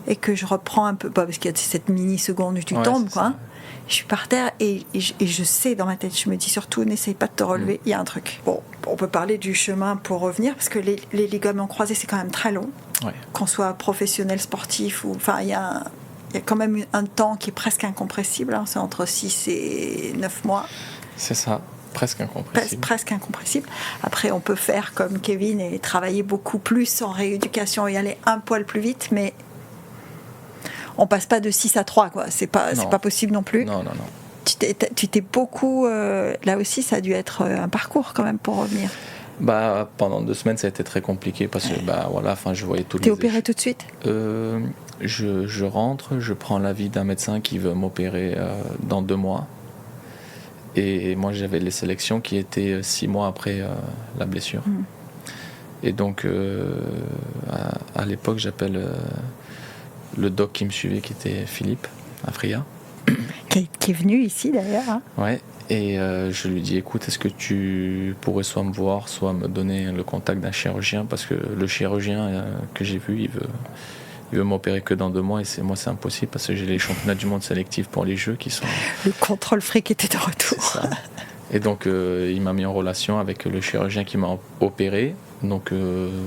[SPEAKER 1] et que je reprends un peu, parce qu'il y a cette mini-seconde où tu tombes, quoi. Hein, je suis par terre et je sais dans ma tête, je me dis surtout, n'essaye pas de te relever, il y a un truc. Bon, on peut parler du chemin pour revenir, parce que les ligaments croisés, c'est quand même très long. Ouais. Qu'on soit professionnel, sportif, il y a quand même un temps qui est presque incompressible, hein, c'est entre 6 et 9 mois.
[SPEAKER 2] C'est ça, presque incompressible.
[SPEAKER 1] Presque incompressible. Après, on peut faire comme Kevin et travailler beaucoup plus en rééducation et aller un poil plus vite, mais on passe pas de 6 à 3, quoi. C'est pas possible non plus.
[SPEAKER 2] Non.
[SPEAKER 1] Tu t'es beaucoup... là aussi, ça a dû être un parcours quand même pour revenir.
[SPEAKER 2] Pendant 2 semaines, ça a été très compliqué parce que je voyais tous les...
[SPEAKER 1] T'es opéré tout de suite?
[SPEAKER 2] Je rentre, je prends l'avis d'un médecin qui veut m'opérer dans 2 mois. Et moi, j'avais les sélections qui étaient 6 mois après la blessure. Et donc, à l'époque, j'appelle le doc qui me suivait, qui était Philippe Afria.
[SPEAKER 1] Qui est venu ici, d'ailleurs. Hein.
[SPEAKER 2] Ouais. Et je lui dis, écoute, est-ce que tu pourrais soit me voir, soit me donner le contact d'un chirurgien, parce que le chirurgien que j'ai vu, il veut m'opérer que dans 2 mois, et moi c'est impossible parce que j'ai les championnats du monde sélectifs pour les Jeux qui sont...
[SPEAKER 1] Le contrôle fric était de retour.
[SPEAKER 2] C'est ça. Et donc il m'a mis en relation avec le chirurgien qui m'a opéré. Donc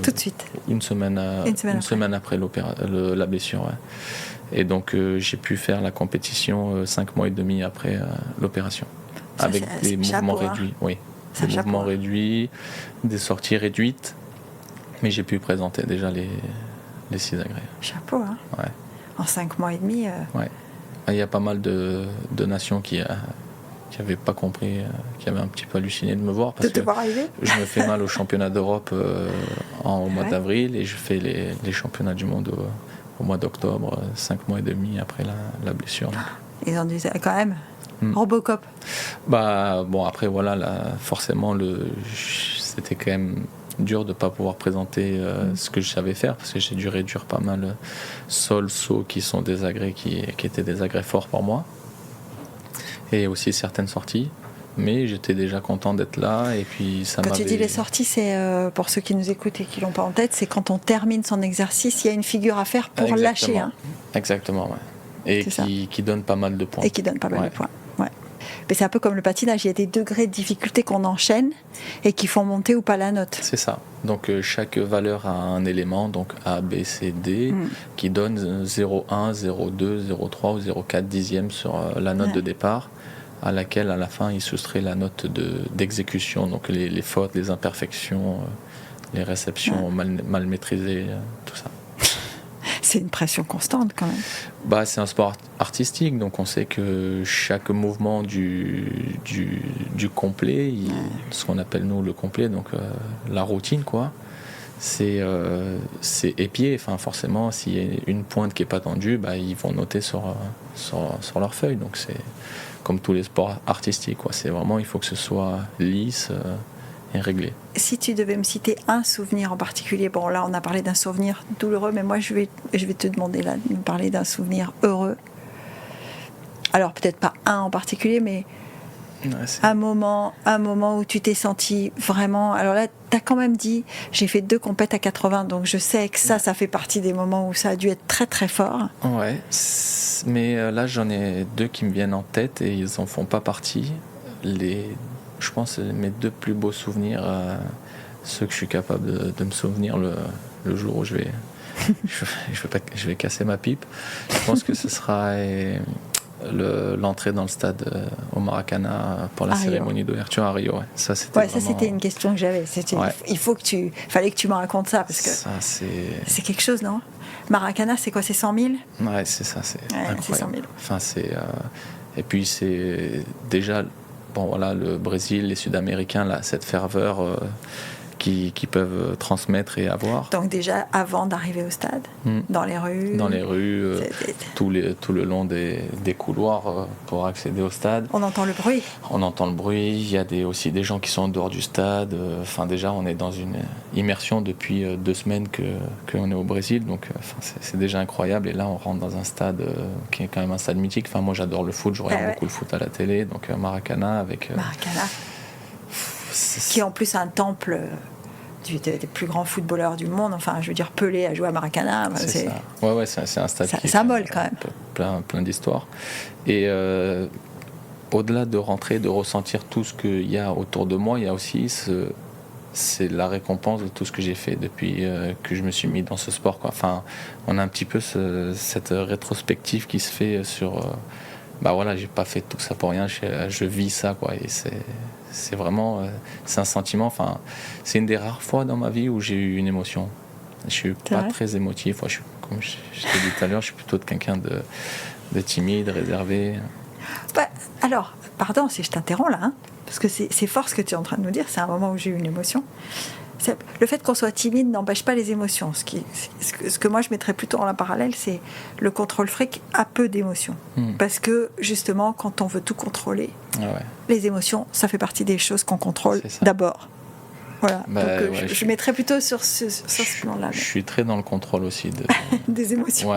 [SPEAKER 1] tout de suite.
[SPEAKER 2] Une semaine après la blessure. Ouais. Et donc j'ai pu faire la compétition 5 mois et demi après l'opération.
[SPEAKER 1] Ça,
[SPEAKER 2] avec des mouvements réduits. Oui. Des mouvements réduits, des sorties réduites. Mais j'ai pu présenter déjà les 6 agrès.
[SPEAKER 1] Chapeau, hein.
[SPEAKER 2] Ouais.
[SPEAKER 1] En 5 mois et demi.
[SPEAKER 2] Ouais. Il y a pas mal de nations qui n'avaient pas compris, qui avaient un petit peu halluciné de me voir. Parce que je me fais mal au championnat d'Europe au mois d'avril, et je fais les championnats du monde au mois d'octobre, 5 mois et demi après la blessure.
[SPEAKER 1] Ils ont dit quand même. Robocop.
[SPEAKER 2] Après forcément c'était quand même dur de ne pas pouvoir présenter ce que je savais faire, parce que j'ai dû réduire pas mal sol, saut, qui sont des agrès qui étaient des agrès forts pour moi, et aussi certaines sorties. Mais j'étais déjà content d'être là, et puis ça
[SPEAKER 1] Quand tu dis les sorties, c'est pour ceux qui nous écoutent et qui l'ont pas en tête, c'est quand on termine son exercice, il y a une figure à faire pour lâcher. Hein.
[SPEAKER 2] Exactement, ouais. Et qui donne pas mal de points.
[SPEAKER 1] Et qui donne pas mal de points, ouais. Mais c'est un peu comme le patinage, il y a des degrés de difficulté qu'on enchaîne et qui font monter ou pas la note.
[SPEAKER 2] C'est ça. Donc chaque valeur a un élément, donc A, B, C, D, qui donne 0,1, 0,2, 0,3 ou 0,4 dixièmes sur la note de départ. à laquelle à la fin il soustrait la note d'exécution, donc les fautes, les imperfections, les réceptions mal maîtrisées, tout ça.
[SPEAKER 1] C'est une pression constante quand même.
[SPEAKER 2] C'est un sport artistique, donc on sait que chaque mouvement du complet, ce qu'on appelle nous le complet, donc la routine quoi, c'est épié. Enfin forcément, s'il y a une pointe qui est pas tendue, ils vont noter sur leur feuille. Donc c'est comme tous les sports artistiques quoi. C'est vraiment, il faut que ce soit lisse et réglé.
[SPEAKER 1] Si tu devais me citer un souvenir en particulier, bon là on a parlé d'un souvenir douloureux, mais moi je vais te demander là de me parler d'un souvenir heureux. Alors peut-être pas un en particulier, mais un moment où tu t'es senti vraiment... Alors là, tu as quand même dit, j'ai fait 2 compètes à 80, donc je sais que ça fait partie des moments où ça a dû être très très fort.
[SPEAKER 2] Ouais, mais là j'en ai 2 qui me viennent en tête et ils en font pas partie. Je pense mes 2 plus beaux souvenirs, ceux que je suis capable de me souvenir le jour où je vais casser ma pipe. Je pense que ce sera l'entrée dans le stade au Maracana pour la cérémonie d'ouverture à Rio. Ouais. Ça
[SPEAKER 1] c'était une question que j'avais. Fallait que tu me racontes ça parce que
[SPEAKER 2] ça,
[SPEAKER 1] c'est quelque chose, non? Maracana, c'est quoi? C'est 100 000?
[SPEAKER 2] Ouais, c'est ça, c'est incroyable.
[SPEAKER 1] C'est 100 000.
[SPEAKER 2] Enfin, et puis c'est déjà... Bon voilà, le Brésil, les Sud-Américains, là, cette ferveur qui peuvent transmettre et avoir.
[SPEAKER 1] Donc déjà, avant d'arriver au stade, dans les rues,
[SPEAKER 2] tout le long des couloirs pour accéder au stade.
[SPEAKER 1] On entend le bruit.
[SPEAKER 2] Il y a aussi des gens qui sont en dehors du stade. Enfin déjà, on est dans une immersion depuis 2 semaines qu'on est au Brésil, donc c'est déjà incroyable. Et là, on rentre dans un stade qui est quand même un stade mythique. Enfin moi, j'adore le foot, je regarde beaucoup le foot à la télé, donc Maracana avec.
[SPEAKER 1] Maracana. Qui est en plus un temple des plus grands footballeurs du monde. Enfin, je veux dire, Pelé a joué à Maracana.
[SPEAKER 2] C'est ça. Ouais, c'est un stade qui est
[SPEAKER 1] symbole quand même.
[SPEAKER 2] Plein d'histoires. Et au-delà de rentrer, de ressentir tout ce qu'il y a autour de moi, il y a aussi c'est la récompense de tout ce que j'ai fait depuis que je me suis mis dans ce sport, quoi. Enfin, on a un petit peu cette rétrospective qui se fait sur... j'ai pas fait tout ça pour rien, je vis ça, quoi. Et c'est vraiment c'est un sentiment, enfin c'est une des rares fois dans ma vie où j'ai eu une émotion. Je suis pas très émotif, comme je t'ai dit tout à l'heure, je suis plutôt quelqu'un de timide, réservé.
[SPEAKER 1] Alors pardon si je t'interromps là, parce que c'est fort ce que tu es en train de nous dire. C'est un moment où j'ai eu une émotion. Le fait qu'on soit timide n'empêche pas les émotions. Ce que moi je mettrais plutôt en parallèle, c'est le contrôle fric a peu d'émotions. Parce que justement, quand on veut tout contrôler, les émotions, ça fait partie des choses qu'on contrôle d'abord. Voilà. Je mettrais plutôt sur ce plan-là.
[SPEAKER 2] Je suis très dans le contrôle aussi
[SPEAKER 1] des émotions.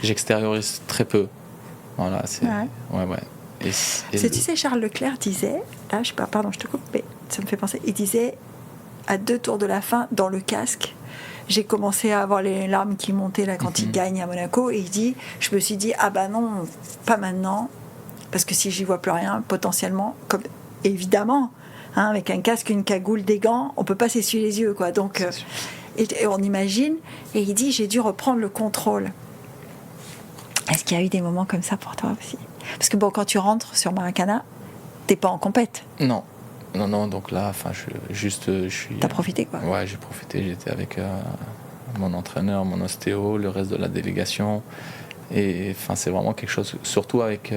[SPEAKER 2] J'extériorise très peu. Voilà,
[SPEAKER 1] Tu sais, Charles Leclerc disait, là, je sais pas, pardon, je te coupe, mais ça me fait penser, il disait, à 2 tours de la fin, dans le casque, j'ai commencé à avoir les larmes qui montaient là quand il gagne à Monaco, et je me suis dit, non, pas maintenant, parce que si j'y vois plus rien, potentiellement, comme évidemment, avec un casque, une cagoule, des gants, on peut pas s'essuyer les yeux, quoi. Donc, et on imagine, et il dit, j'ai dû reprendre le contrôle. Est-ce qu'il y a eu des moments comme ça pour toi aussi? Parce que quand tu rentres sur Maracana, t'es pas en compète.
[SPEAKER 2] Non, donc là, je suis...
[SPEAKER 1] T'as profité, quoi.
[SPEAKER 2] Ouais, j'ai profité, j'étais avec mon entraîneur, mon ostéo, le reste de la délégation, et c'est vraiment quelque chose, surtout avec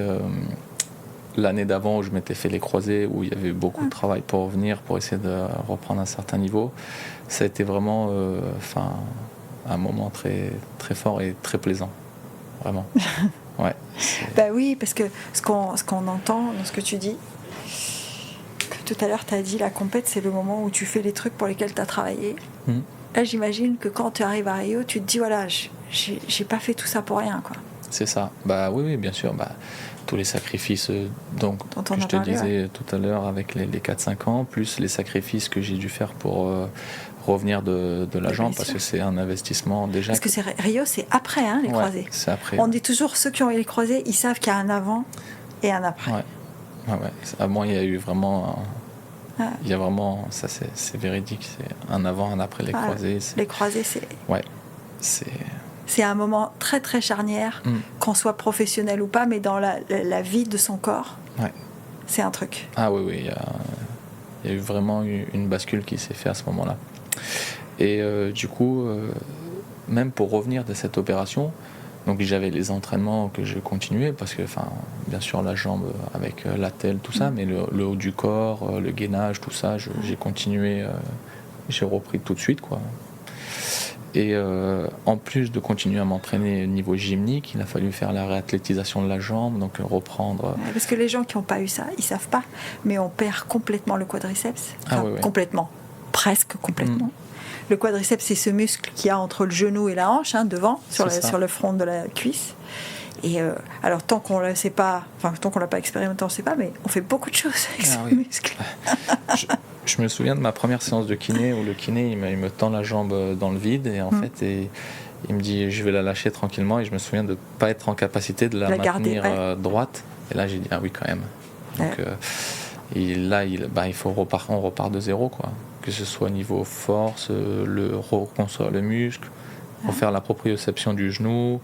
[SPEAKER 2] l'année d'avant où je m'étais fait les croisés, où il y avait beaucoup de travail pour revenir, pour essayer de reprendre un certain niveau. Ça a été vraiment un moment très, très fort et très plaisant, vraiment. Ouais.
[SPEAKER 1] Oui, parce que ce qu'on entend dans ce que tu dis, que tout à l'heure tu as dit, la compète, c'est le moment où tu fais les trucs pour lesquels tu as travaillé. Là, j'imagine que quand tu arrives à Rio, tu te dis, voilà, j'ai pas fait tout ça pour rien, quoi.
[SPEAKER 2] C'est ça. Oui, bien sûr. Tous les sacrifices dont que je te disais tout à l'heure avec les 4-5 ans, plus les sacrifices que j'ai dû faire pour revenir de la jambe, parce que c'est un investissement déjà.
[SPEAKER 1] Parce que Rio, c'est après les croisés.
[SPEAKER 2] C'est après.
[SPEAKER 1] On dit toujours, ceux qui ont eu les croisés, ils savent qu'il y a un avant et un après.
[SPEAKER 2] Ouais. À moi, il y a eu vraiment... Il y a vraiment... Ça, c'est véridique. C'est un avant, un après les croisés.
[SPEAKER 1] Les croisés, c'est...
[SPEAKER 2] Ouais. C'est
[SPEAKER 1] C'est un moment très très charnière, qu'on soit professionnel ou pas, mais dans la vie de son corps, c'est un truc.
[SPEAKER 2] Ah oui, il y a eu vraiment une bascule qui s'est faite à ce moment-là. Et du coup, même pour revenir de cette opération, donc j'avais les entraînements que je continuais, parce que bien sûr la jambe avec l'attelle, tout ça, mais le haut du corps, le gainage, tout ça, j'ai continué, j'ai repris tout de suite, quoi. Et en plus de continuer à m'entraîner au niveau gymnique, il a fallu faire la réathlétisation de la jambe, donc reprendre...
[SPEAKER 1] Parce que les gens qui n'ont pas eu ça, ils ne savent pas, mais on perd complètement le quadriceps. Complètement, presque complètement. Le quadriceps, c'est ce muscle qu'il y a entre le genou et la hanche, devant, sur le front de la cuisse. Et alors, tant qu'on ne le sait pas, tant qu'on ne l'a pas expérimenté, on ne sait pas, mais on fait beaucoup de choses avec ce muscle.
[SPEAKER 2] Je me souviens de ma première séance de kiné, où le kiné, il me tend la jambe dans le vide, et en fait, il me dit, je vais la lâcher tranquillement, et je me souviens de ne pas être en capacité de la maintenir droite. Et là, j'ai dit, ah oui, quand même. Donc, et là, on repart de zéro, quoi. Que ce soit au niveau force, reconstruire le muscle, refaire la proprioception du genou,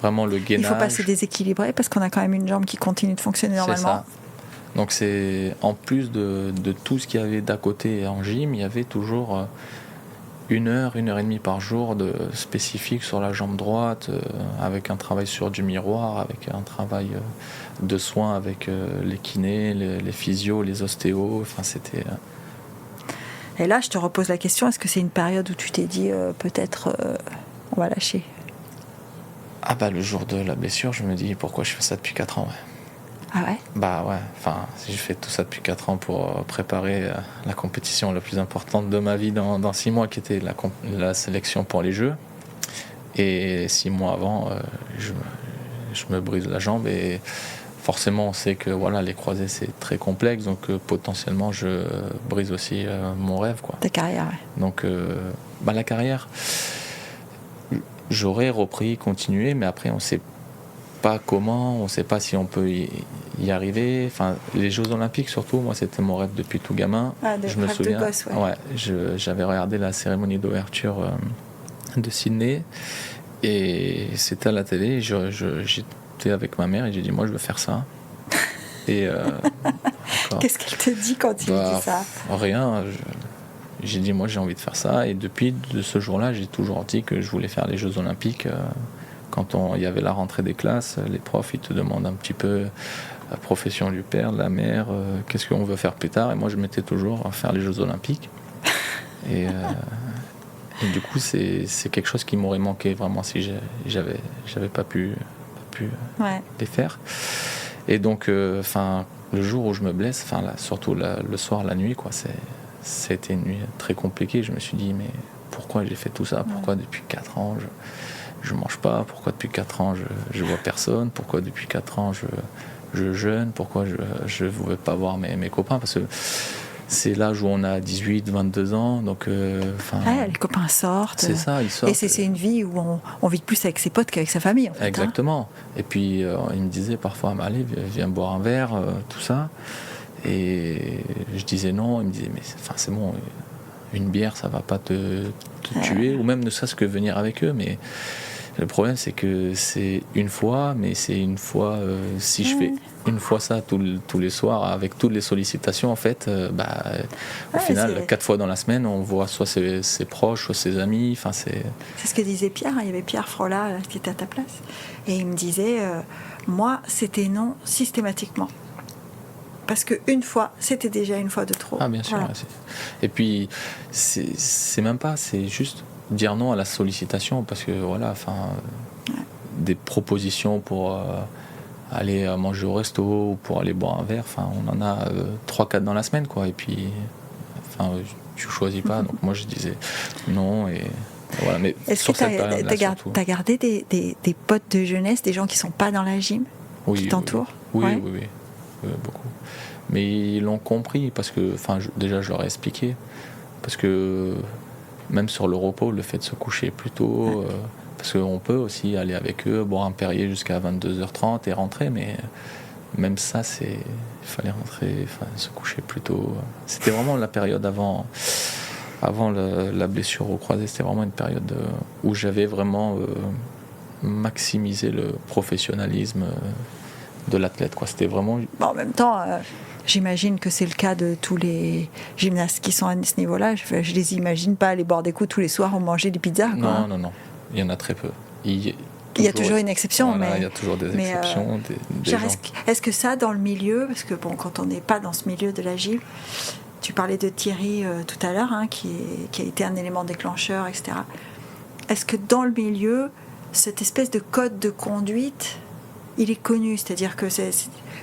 [SPEAKER 2] vraiment le gainage.
[SPEAKER 1] Il ne faut pas se déséquilibrer parce qu'on a quand même une jambe qui continue de fonctionner normalement.
[SPEAKER 2] C'est ça. Donc c'est, en plus de tout ce qu'il y avait d'à côté en gym, il y avait toujours 1 heure, 1 heure et demie par jour de spécifique sur la jambe droite, avec un travail sur du miroir, avec un travail de soins avec les kinés, les physios, les ostéos. C'était...
[SPEAKER 1] Et là, je te repose la question, est-ce que c'est une période où tu t'es dit peut-être on va lâcher?
[SPEAKER 2] Ah bah le jour de la blessure, je me dis pourquoi je fais ça depuis 4 ans,
[SPEAKER 1] Ah ouais?
[SPEAKER 2] Bah ouais, si je fais tout ça depuis 4 ans pour préparer la compétition la plus importante de ma vie dans 6 mois, qui était la sélection pour les Jeux, et 6 mois avant, je me brise la jambe, et forcément on sait que les croisés c'est très complexe, donc potentiellement je brise aussi mon rêve, quoi.
[SPEAKER 1] Ta carrière, ouais.
[SPEAKER 2] Donc la carrière, j'aurais repris, continué, mais après on sait pas comment, on sait pas si on peut y arriver. Les Jeux Olympiques surtout, moi c'était mon rêve depuis tout gamin.
[SPEAKER 1] Je me souviens.
[SPEAKER 2] J'avais regardé la cérémonie d'ouverture de Sydney, et c'était à la télé. J'étais avec ma mère et j'ai dit, moi je veux faire ça. Et
[SPEAKER 1] qu'est-ce qu'elle te dit quand tu dis ça?
[SPEAKER 2] Rien. J'ai dit, moi j'ai envie de faire ça, et depuis de ce jour-là, j'ai toujours dit que je voulais faire les Jeux Olympiques. Quand il y avait la rentrée des classes, les profs ils te demandent un petit peu la profession du père, de la mère, qu'est-ce qu'on veut faire plus tard, et moi je mettais toujours à faire les Jeux Olympiques. Et du coup c'est quelque chose qui m'aurait manqué vraiment si j'avais pas pu les faire. Et donc le jour où je me blesse, surtout le soir, la nuit, quoi, ça a été une nuit très compliquée. Je me suis dit, mais pourquoi j'ai fait tout ça? Pourquoi depuis 4 ans je mange pas? Pourquoi depuis 4 ans je vois personne? Pourquoi depuis 4 ans je jeûne? Pourquoi je ne veux pas voir mes copains? Parce que c'est l'âge où on a 18, 22 ans, donc...
[SPEAKER 1] les copains sortent.
[SPEAKER 2] C'est ça, ils sortent.
[SPEAKER 1] Et c'est une vie où on vit plus avec ses potes qu'avec sa famille, en fait.
[SPEAKER 2] Exactement. Et puis, il me disait parfois, allez, viens boire un verre, tout ça. Et je disais non, il me disait, mais c'est bon, une bière, ça va pas te tuer, ou même ne serait-ce que venir avec eux, mais... Le problème, c'est que c'est une fois, mais c'est une fois, si je fais une fois ça tous les soirs, avec toutes les sollicitations, en fait, au final, 4 fois dans la semaine, on voit soit ses proches, soit ses amis. C'est
[SPEAKER 1] ce que disait Pierre, il y avait Pierre Frola qui était à ta place, et il me disait, moi, c'était non systématiquement. Parce qu'une fois, c'était déjà une fois de trop.
[SPEAKER 2] Ah, bien sûr. Voilà. Et puis, c'est même pas, c'est juste... dire non à la sollicitation, parce que des propositions pour aller manger au resto ou pour aller boire un verre, on en a 3-4 dans la semaine, quoi, et puis tu choisis pas. Donc moi je disais non, et voilà. Mais
[SPEAKER 1] est-ce
[SPEAKER 2] sur
[SPEAKER 1] que
[SPEAKER 2] cette période-là,
[SPEAKER 1] t'as gardé des potes de jeunesse, des gens qui sont pas dans la gym, qui t'entourent?
[SPEAKER 2] Oui, beaucoup. Mais ils l'ont compris, parce que déjà je leur ai expliqué, parce que même sur le repos, le fait de se coucher plus tôt, parce qu'on peut aussi aller avec eux, boire un Perrier jusqu'à 22h30 et rentrer, mais même ça, il fallait rentrer, se coucher plus tôt. C'était vraiment la période avant avant la blessure au croisé, c'était vraiment une période où j'avais vraiment maximisé le professionnalisme de l'athlète, quoi. C'était vraiment...
[SPEAKER 1] En même temps, j'imagine que c'est le cas de tous les gymnastes qui sont à ce niveau-là. Je les imagine pas aller boire des coups tous les soirs ou manger des pizzas, quoi.
[SPEAKER 2] Non. Il y en a très peu.
[SPEAKER 1] Il y a toujours une exception,
[SPEAKER 2] voilà,
[SPEAKER 1] mais...
[SPEAKER 2] il y a toujours des exceptions. Des gens...
[SPEAKER 1] Est-ce que ça, dans le milieu, parce que bon, quand on n'est pas dans ce milieu de la gym, tu parlais de Thierry tout à l'heure, hein, qui a été un élément déclencheur, etc. Est-ce que dans le milieu, cette espèce de code de conduite, il est connu, c'est-à-dire que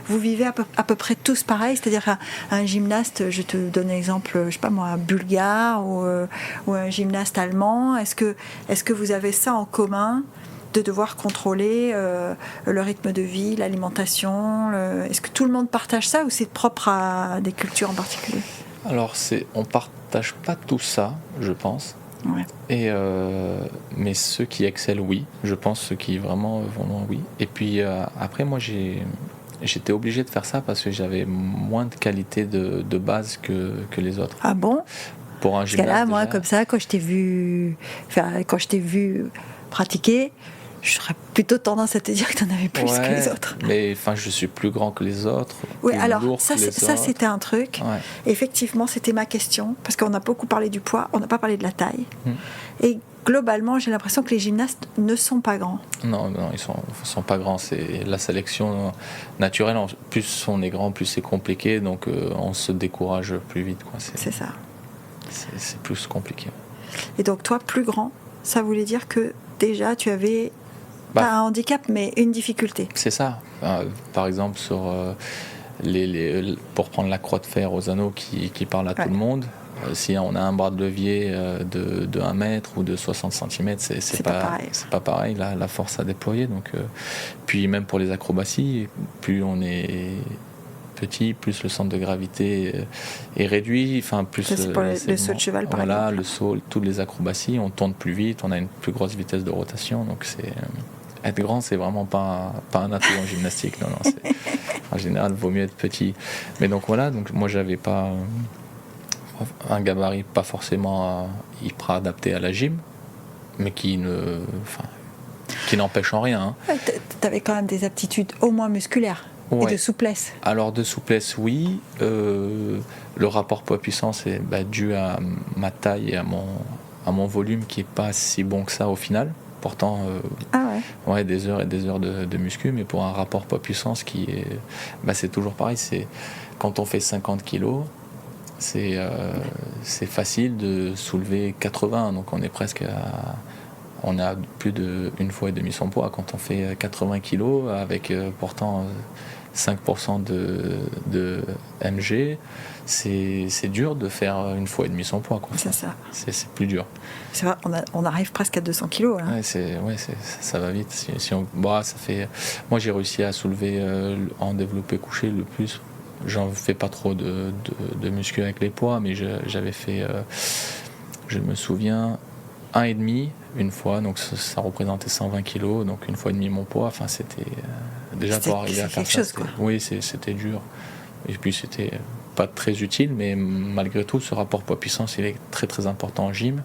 [SPEAKER 1] vous vivez à peu près tous pareil, c'est-à-dire un gymnaste, je te donne un exemple, je sais pas moi, bulgare ou un gymnaste allemand, est-ce que vous avez ça en commun, de devoir contrôler le rythme de vie, l'alimentation, est-ce que tout le monde partage ça ou c'est propre à des cultures en particulier?
[SPEAKER 2] Alors on partage pas tout ça, je pense.
[SPEAKER 1] Ouais.
[SPEAKER 2] Mais ceux qui excellent, oui. Je pense ceux qui vraiment oui. Et puis après, moi, j'étais obligé de faire ça parce que j'avais moins de qualité de base que les autres.
[SPEAKER 1] Ah bon?
[SPEAKER 2] Pour un gymnaste.
[SPEAKER 1] Parce que là, moi, comme ça, quand je t'ai vu pratiquer, j'aurais plutôt tendance à te dire que tu en avais plus que les autres.
[SPEAKER 2] Mais enfin, je suis plus grand que les autres.
[SPEAKER 1] Oui, alors ça c'était un truc.
[SPEAKER 2] Ouais.
[SPEAKER 1] Effectivement, c'était ma question parce qu'on a beaucoup parlé du poids, on n'a pas parlé de la taille. Et globalement, j'ai l'impression que les gymnastes ne sont pas grands.
[SPEAKER 2] Non, ils sont pas grands. C'est la sélection naturelle. Plus on est grand, plus c'est compliqué. Donc on se décourage plus vite, quoi.
[SPEAKER 1] C'est ça.
[SPEAKER 2] C'est plus compliqué.
[SPEAKER 1] Et donc toi, plus grand, ça voulait dire que déjà tu avais pas un handicap, mais une difficulté.
[SPEAKER 2] C'est ça. Par exemple, pour prendre la croix de fer aux anneaux qui parle à tout le monde, si on a un bras de levier de 1 mètre ou de 60 cm, c'est pas pareil la force à déployer. Donc, puis même pour les acrobaties, plus on est petit, plus le centre de gravité est réduit. Enfin, plus
[SPEAKER 1] c'est pour le saut de cheval, par exemple.
[SPEAKER 2] Le saut, toutes les acrobaties, on tourne plus vite, on a une plus grosse vitesse de rotation. Donc être grand, c'est vraiment pas un atout en gymnastique. Non, en général, il vaut mieux être petit. Mais donc voilà, donc moi j'avais pas un gabarit pas forcément hyper adapté à la gym, mais qui n'empêche en rien. Hein.
[SPEAKER 1] Tu avais quand même des aptitudes au moins musculaires. Et de souplesse.
[SPEAKER 2] Alors de souplesse, oui. Le rapport poids-puissance est dû à ma taille et à mon volume qui est pas si bon que ça au final. Pourtant, des heures et des heures de muscu, mais pour un rapport poids-puissance qui est, c'est toujours pareil. C'est quand on fait 50 kilos, c'est facile de soulever 80, donc on est presque on a plus d'une fois et demi son poids quand on fait 80 kilos avec pourtant 5% de MG. C'est dur de faire une fois et demi son poids, quoi.
[SPEAKER 1] C'est ça.
[SPEAKER 2] C'est plus dur.
[SPEAKER 1] C'est vrai, on arrive presque à 200 kilos. Là.
[SPEAKER 2] Ça va vite. Ça fait. Moi, j'ai réussi à soulever en développé couché le plus. J'en fais pas trop de muscu avec les poids, mais j'avais fait. Je me souviens 1,5 une fois, donc ça représentait 120 kilos, donc une fois et demi mon poids. Enfin, c'était déjà pour arriver à faire ça. Oui, c'était dur. Et puis c'était pas très utile, mais malgré tout, ce rapport poids-puissance, il est très très important en gym.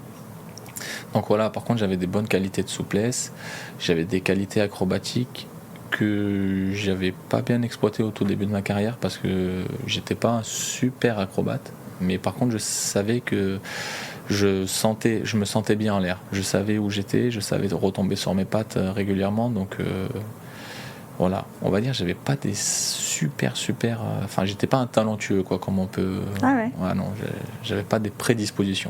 [SPEAKER 2] Donc voilà, par contre, j'avais des bonnes qualités de souplesse, j'avais des qualités acrobatiques que j'avais pas bien exploitées au tout début de ma carrière parce que j'étais pas un super acrobate, mais par contre, je savais que je me sentais bien en l'air. Je savais où j'étais, je savais retomber sur mes pattes régulièrement, donc voilà, on va dire, j'avais pas des super, enfin, j'étais pas un talentueux, quoi, comme on peut. Non, j'avais pas des prédispositions.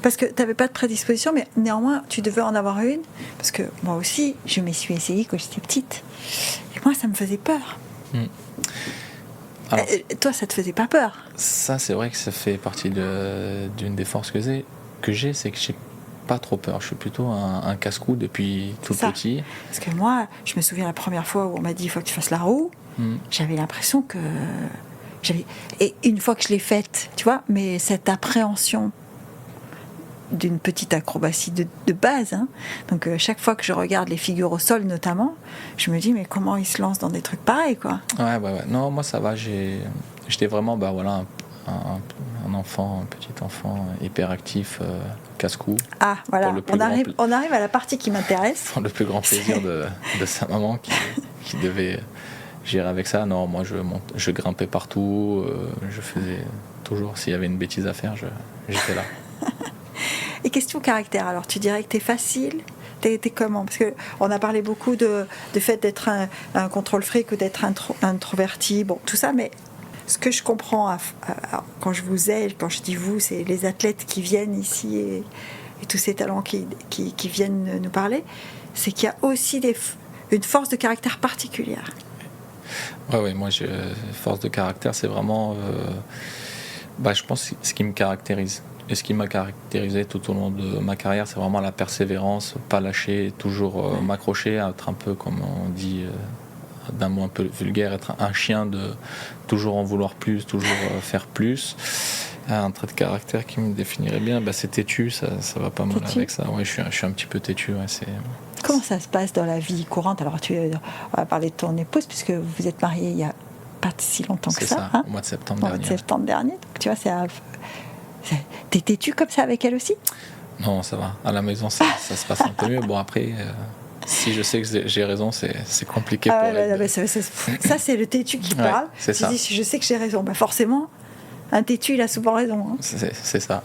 [SPEAKER 1] Parce que tu n'avais pas de prédisposition, mais néanmoins, tu devais en avoir une. Parce que moi aussi, je m'y suis essayée quand j'étais petite. Et moi, ça me faisait peur. Alors, toi, ça te faisait pas peur?
[SPEAKER 2] Ça, c'est vrai que ça fait partie d'une des forces que j'ai, c'est que j'ai pas trop peur. Je suis plutôt un casse-cou depuis tout petit.
[SPEAKER 1] Parce que moi, je me souviens la première fois où on m'a dit il faut que tu fasses la roue, j'avais l'impression que et une fois que je l'ai faite, tu vois, mais cette appréhension d'une petite acrobatie de base, hein. Donc chaque fois que je regarde les figures au sol notamment, je me dis mais comment ils se lancent dans des trucs pareils, quoi.
[SPEAKER 2] Ouais. Non, moi ça va, j'étais vraiment un un petit enfant hyperactif, casse-cou.
[SPEAKER 1] Ah, voilà, on arrive à la partie qui m'intéresse.
[SPEAKER 2] Pour le plus grand plaisir de sa maman qui devait gérer avec ça. Non, moi je grimpais partout, je faisais toujours, s'il y avait une bêtise à faire, j'étais là.
[SPEAKER 1] Et question caractère, alors tu dirais que t'es facile? T'es comment? Parce qu'on a parlé beaucoup du fait d'être un contrôle fric ou d'être introverti, bon, tout ça, mais ce que je comprends quand je vous ai, quand je dis vous, c'est les athlètes qui viennent ici et tous ces talents qui viennent nous parler, c'est qu'il y a aussi une force de caractère particulière.
[SPEAKER 2] Ouais, moi, force de caractère, c'est vraiment, je pense, ce qui me caractérise. Et ce qui m'a caractérisé tout au long de ma carrière, c'est vraiment la persévérance, pas lâcher, toujours m'accrocher, être un peu, comme on dit, d'un mot un peu vulgaire, être un chien, de toujours en vouloir plus, toujours faire plus. Un trait de caractère qui me définirait bien, c'est têtu, ça va pas mal avec ça. Ouais, je suis un petit peu têtu. Ouais,
[SPEAKER 1] Comment ça se passe dans la vie courante? Alors, on va parler de ton épouse, puisque vous êtes mariés il y a pas si longtemps que ça.
[SPEAKER 2] Au mois de septembre
[SPEAKER 1] dernier. Donc, tu vois, t'es têtu comme ça avec elle aussi?
[SPEAKER 2] Non, ça va. À la maison, ça se passe un peu mieux. Bon, après, si je sais que j'ai raison, c'est compliqué pour elle.
[SPEAKER 1] Ça, c'est le têtu qui parle.
[SPEAKER 2] C'est ça.
[SPEAKER 1] Dis, si je sais que j'ai raison, forcément, un têtu, il a souvent raison. Hein.
[SPEAKER 2] C'est ça.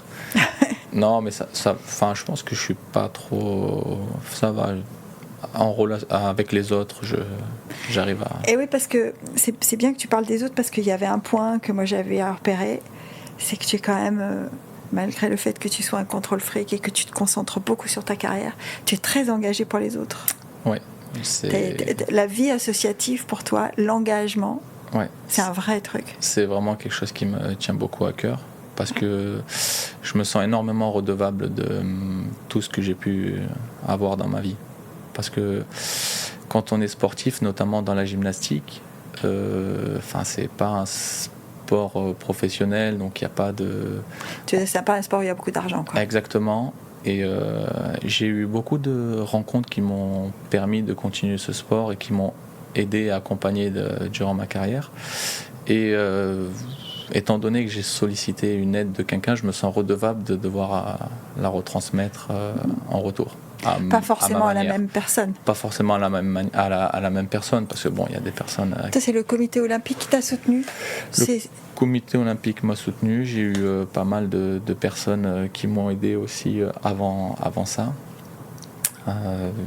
[SPEAKER 2] Non, mais ça, je pense que je suis pas trop... Ça va. En relation avec les autres, j'arrive à...
[SPEAKER 1] Et oui, parce que c'est bien que tu parles des autres, parce qu'il y avait un point que moi j'avais repéré, c'est que tu es quand même, malgré le fait que tu sois un contrôle fric et que tu te concentres beaucoup sur ta carrière, tu es très engagé pour les autres.
[SPEAKER 2] Oui.
[SPEAKER 1] La vie associative pour toi, l'engagement, c'est un vrai truc.
[SPEAKER 2] C'est vraiment quelque chose qui me tient beaucoup à cœur, parce que je me sens énormément redevable de tout ce que j'ai pu avoir dans ma vie. Parce que quand on est sportif, notamment dans la gymnastique, c'est pas un sport professionnel, donc il n'y a pas de...
[SPEAKER 1] C'est pas un sport où il y a beaucoup d'argent, quoi.
[SPEAKER 2] Exactement. Et j'ai eu beaucoup de rencontres qui m'ont permis de continuer ce sport et qui m'ont aidé à accompagner durant ma carrière. Et étant donné que j'ai sollicité une aide de quelqu'un, je me sens redevable de devoir la retransmettre en retour.
[SPEAKER 1] Pas forcément à la même personne.
[SPEAKER 2] Pas forcément à la même personne, parce que il y a des personnes...
[SPEAKER 1] Ça, c'est le comité olympique qui t'a soutenu?
[SPEAKER 2] Le comité olympique m'a soutenu. J'ai eu pas mal de personnes qui m'ont aidé aussi avant ça.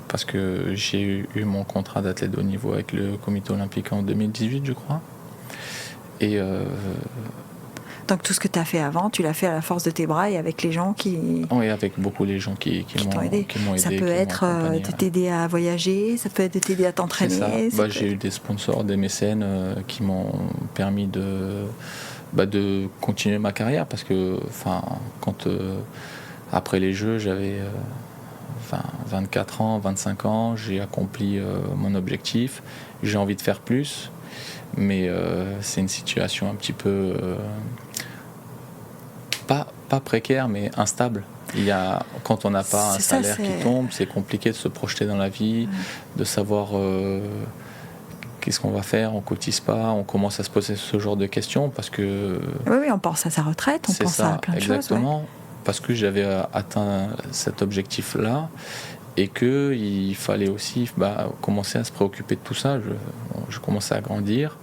[SPEAKER 2] Parce que j'ai eu mon contrat d'athlète de haut niveau avec le comité olympique en 2018, je crois. Et...
[SPEAKER 1] Donc tout ce que tu as fait avant, tu l'as fait à la force de tes bras et avec les gens qui...
[SPEAKER 2] Oui, avec beaucoup les gens qui m'ont aidé.
[SPEAKER 1] Ça peut être de t'aider à voyager, ça peut être de t'aider à t'entraîner.
[SPEAKER 2] J'ai eu des sponsors, des mécènes qui m'ont permis de continuer ma carrière, parce que quand après les Jeux, j'avais 24 ans, 25 ans, j'ai accompli mon objectif, j'ai envie de faire plus, mais c'est une situation un petit peu... pas précaire, mais instable. Quand on n'a pas un salaire qui tombe, c'est compliqué de se projeter dans la vie, de savoir qu'est-ce qu'on va faire, on cotise pas, on commence à se poser ce genre de questions, parce que...
[SPEAKER 1] Oui, on pense à sa retraite, on pense à plein de choses.
[SPEAKER 2] Exactement, parce que j'avais atteint cet objectif-là, et qu'il fallait aussi commencer à se préoccuper de tout ça. Je commençais à grandir,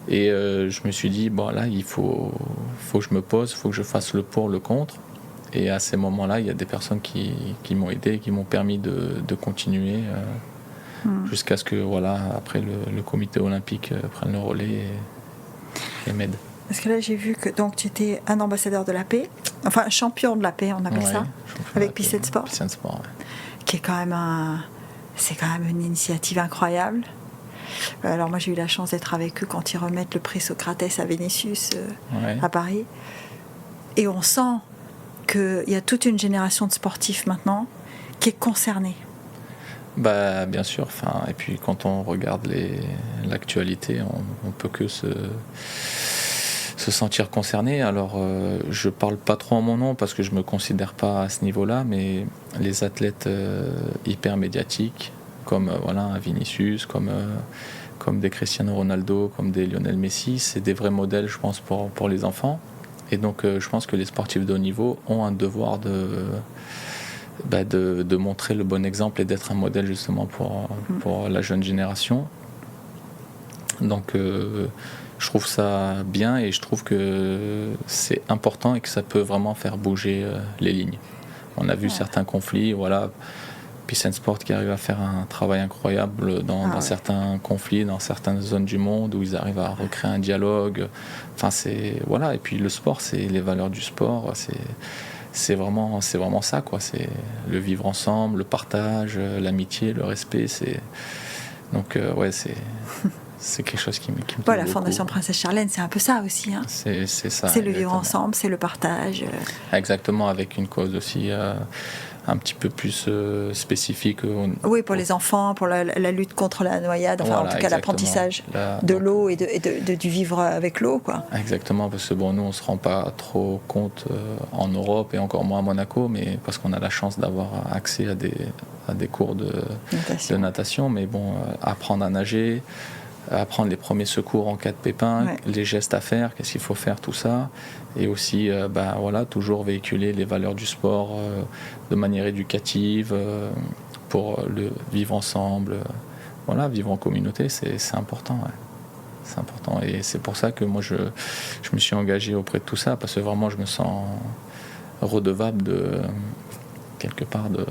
[SPEAKER 2] et je me suis dit, là, il faut que je me pose, il faut que je fasse le pour, le contre. Et à ces moments-là, il y a des personnes qui m'ont aidé, qui m'ont permis de continuer, jusqu'à ce que, après le comité olympique prenne le relais et m'aide.
[SPEAKER 1] Parce que là, j'ai vu que donc, tu étais un ambassadeur de la paix, enfin un champion de la paix, on appelle ça, avec Peace and Sport.
[SPEAKER 2] Peace and Sport,
[SPEAKER 1] qui est quand même c'est quand même une initiative incroyable. Alors moi j'ai eu la chance d'être avec eux quand ils remettent le prix Socrates à Vinicius à Paris, et on sent qu'il y a toute une génération de sportifs maintenant qui est concernée.
[SPEAKER 2] Bien sûr, et puis quand on regarde l'actualité, on peut que se sentir concerné. Alors je parle pas trop en mon nom parce que je me considère pas à ce niveau-là, mais les athlètes hyper médiatiques comme un Vinicius, comme des Cristiano Ronaldo, comme des Lionel Messi, c'est des vrais modèles, je pense, pour les enfants. Et donc je pense que les sportifs de haut niveau ont un devoir de montrer le bon exemple et d'être un modèle justement pour la jeune génération. Donc je trouve ça bien et je trouve que c'est important et que ça peut vraiment faire bouger les lignes. On a vu certains conflits, voilà, Peace and Sport qui arrive à faire un travail incroyable dans certains conflits, dans certaines zones du monde où ils arrivent à recréer un dialogue. Enfin, voilà. Et puis le sport, c'est les valeurs du sport, c'est vraiment ça, quoi. C'est le vivre ensemble, le partage, l'amitié, le respect. Donc c'est quelque chose qui me
[SPEAKER 1] touche la Fondation Princesse Charlène, c'est un peu ça aussi. Hein.
[SPEAKER 2] C'est ça.
[SPEAKER 1] C'est le vivre ensemble, c'est le partage.
[SPEAKER 2] Exactement, avec une cause aussi un petit peu plus spécifique.
[SPEAKER 1] Oui, pour les enfants, pour la lutte contre la noyade, enfin en tout cas l'apprentissage de l'eau et du vivre avec l'eau, quoi.
[SPEAKER 2] Exactement, parce que nous on ne se rend pas trop compte en Europe et encore moins à Monaco, mais parce qu'on a la chance d'avoir accès à des cours de natation. Mais apprendre à nager, apprendre les premiers secours en cas de pépin, les gestes à faire, qu'est-ce qu'il faut faire, tout ça, et aussi toujours véhiculer les valeurs du sport de manière éducative pour le vivre ensemble, vivre en communauté, c'est important. C'est important, et c'est pour ça que moi je me suis engagé auprès de tout ça, parce que vraiment je me sens redevable de quelque part de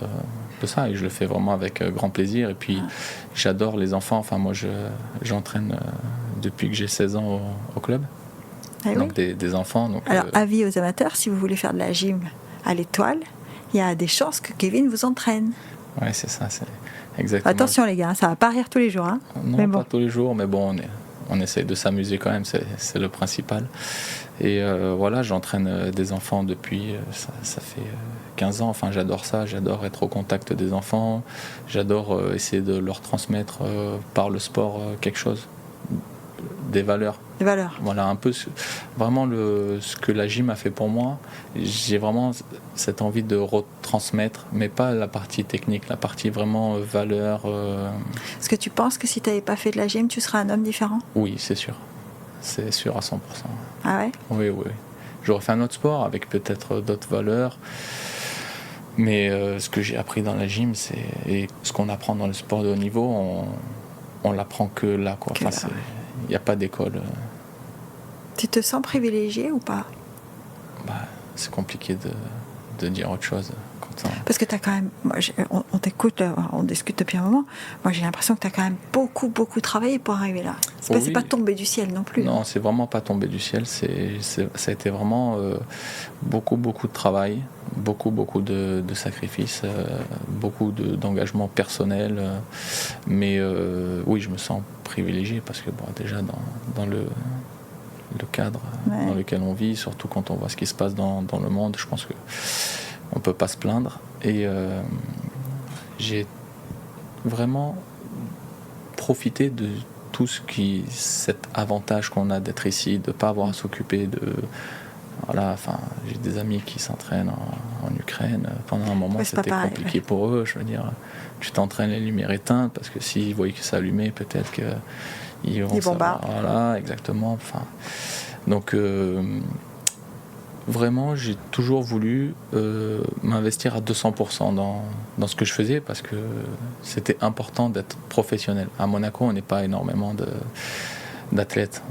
[SPEAKER 2] ça, et je le fais vraiment avec grand plaisir. Et puis j'adore les enfants, enfin moi j'entraîne depuis que j'ai 16 ans au club, donc des enfants. Donc,
[SPEAKER 1] alors avis aux amateurs, si vous voulez faire de la gym à l'Étoile, il y a des chances que Kevin vous entraîne.
[SPEAKER 2] Ouais, c'est ça, c'est exactement.
[SPEAKER 1] Attention les gars, ça va pas rire tous les jours, hein.
[SPEAKER 2] Non, pas tous les jours, mais on essaye de s'amuser quand même, c'est le principal. Et j'entraîne des enfants depuis, ça fait 15 ans, enfin j'adore ça, j'adore être au contact des enfants, j'adore essayer de leur transmettre par le sport quelque chose, des valeurs.
[SPEAKER 1] Des valeurs.
[SPEAKER 2] Voilà, un peu vraiment ce que la gym a fait pour moi. J'ai vraiment cette envie de retransmettre, mais pas la partie technique, la partie vraiment valeur.
[SPEAKER 1] Est-ce que tu penses que si tu n'avais pas fait de la gym, tu serais un homme différent ?
[SPEAKER 2] Oui, c'est sûr. C'est sûr à 100%.
[SPEAKER 1] Ah ouais ?
[SPEAKER 2] Oui. J'aurais fait un autre sport avec peut-être d'autres valeurs. Mais ce que j'ai appris dans la gym, et ce qu'on apprend dans le sport de haut niveau, on l'apprend que là, quoi. Enfin, il n'y a pas d'école.
[SPEAKER 1] Tu te sens privilégié ou pas ?
[SPEAKER 2] C'est compliqué de dire autre chose.
[SPEAKER 1] Parce que tu as quand même, on t'écoute, on discute depuis un moment, moi j'ai l'impression que tu as quand même beaucoup travaillé pour arriver là. C'est pas tombé du ciel non plus.
[SPEAKER 2] Non, c'est vraiment pas tombé du ciel, ça a été vraiment beaucoup de travail, beaucoup de sacrifices, beaucoup d'engagement personnel, mais oui, je me sens privilégié parce que déjà dans le cadre dans lequel on vit, surtout quand on voit ce qui se passe dans le monde, je pense que on peut pas se plaindre. Et j'ai vraiment profité de tout cet avantage qu'on a d'être ici, de pas avoir à s'occuper de... j'ai des amis qui s'entraînent en Ukraine. Pendant un moment, c'était compliqué pour eux. Je veux dire, tu t'entraînes les lumières éteintes, parce que s'ils voyaient que ça allumait, peut-être qu'ils vont...
[SPEAKER 1] Ils bombardent.
[SPEAKER 2] Voilà, exactement. Donc... vraiment, j'ai toujours voulu m'investir à 200% dans ce que je faisais, parce que c'était important d'être professionnel. À Monaco, on n'est pas énormément d'athlètes.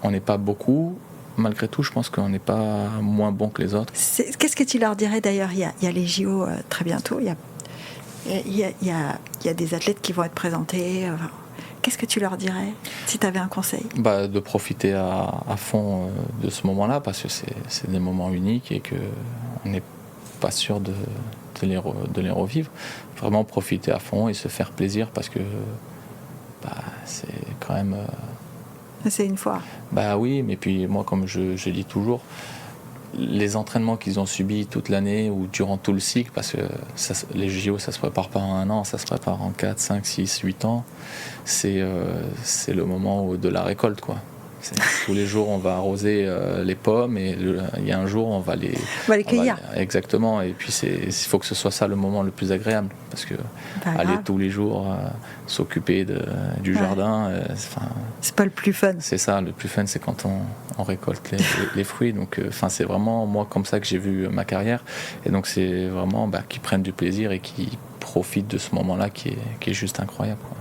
[SPEAKER 2] On n'est pas beaucoup. Malgré tout, je pense qu'on n'est pas moins bon que les autres.
[SPEAKER 1] Qu'est-ce que tu leur dirais d'ailleurs ? Il y a les JO très bientôt. Il y a des athlètes qui vont être présentés. Qu'est-ce que tu leur dirais si tu avais un conseil ?
[SPEAKER 2] De profiter à fond de ce moment-là, parce que c'est des moments uniques et qu'on n'est pas sûr de les revivre. Vraiment profiter à fond et se faire plaisir, parce que c'est quand même...
[SPEAKER 1] c'est une fois.
[SPEAKER 2] Oui, mais puis moi, comme je dis toujours, les entraînements qu'ils ont subis toute l'année ou durant tout le cycle, parce que les JO, ça se prépare pas en 1 an, ça se prépare en 4, 5, 6, 8 ans, c'est le moment de la récolte, quoi. Tous les jours, on va arroser les pommes et il y a un jour, on va les
[SPEAKER 1] cueillir.
[SPEAKER 2] Exactement. Et puis, il faut que ce soit ça le moment le plus agréable. Parce que aller tous les jours s'occuper du jardin,
[SPEAKER 1] c'est pas le plus fun.
[SPEAKER 2] C'est ça, le plus fun, c'est quand on récolte les fruits. Donc, c'est vraiment moi comme ça que j'ai vu ma carrière. Et donc, c'est vraiment qu'ils prennent du plaisir et qu'ils profitent de ce moment-là qui est juste incroyable, quoi.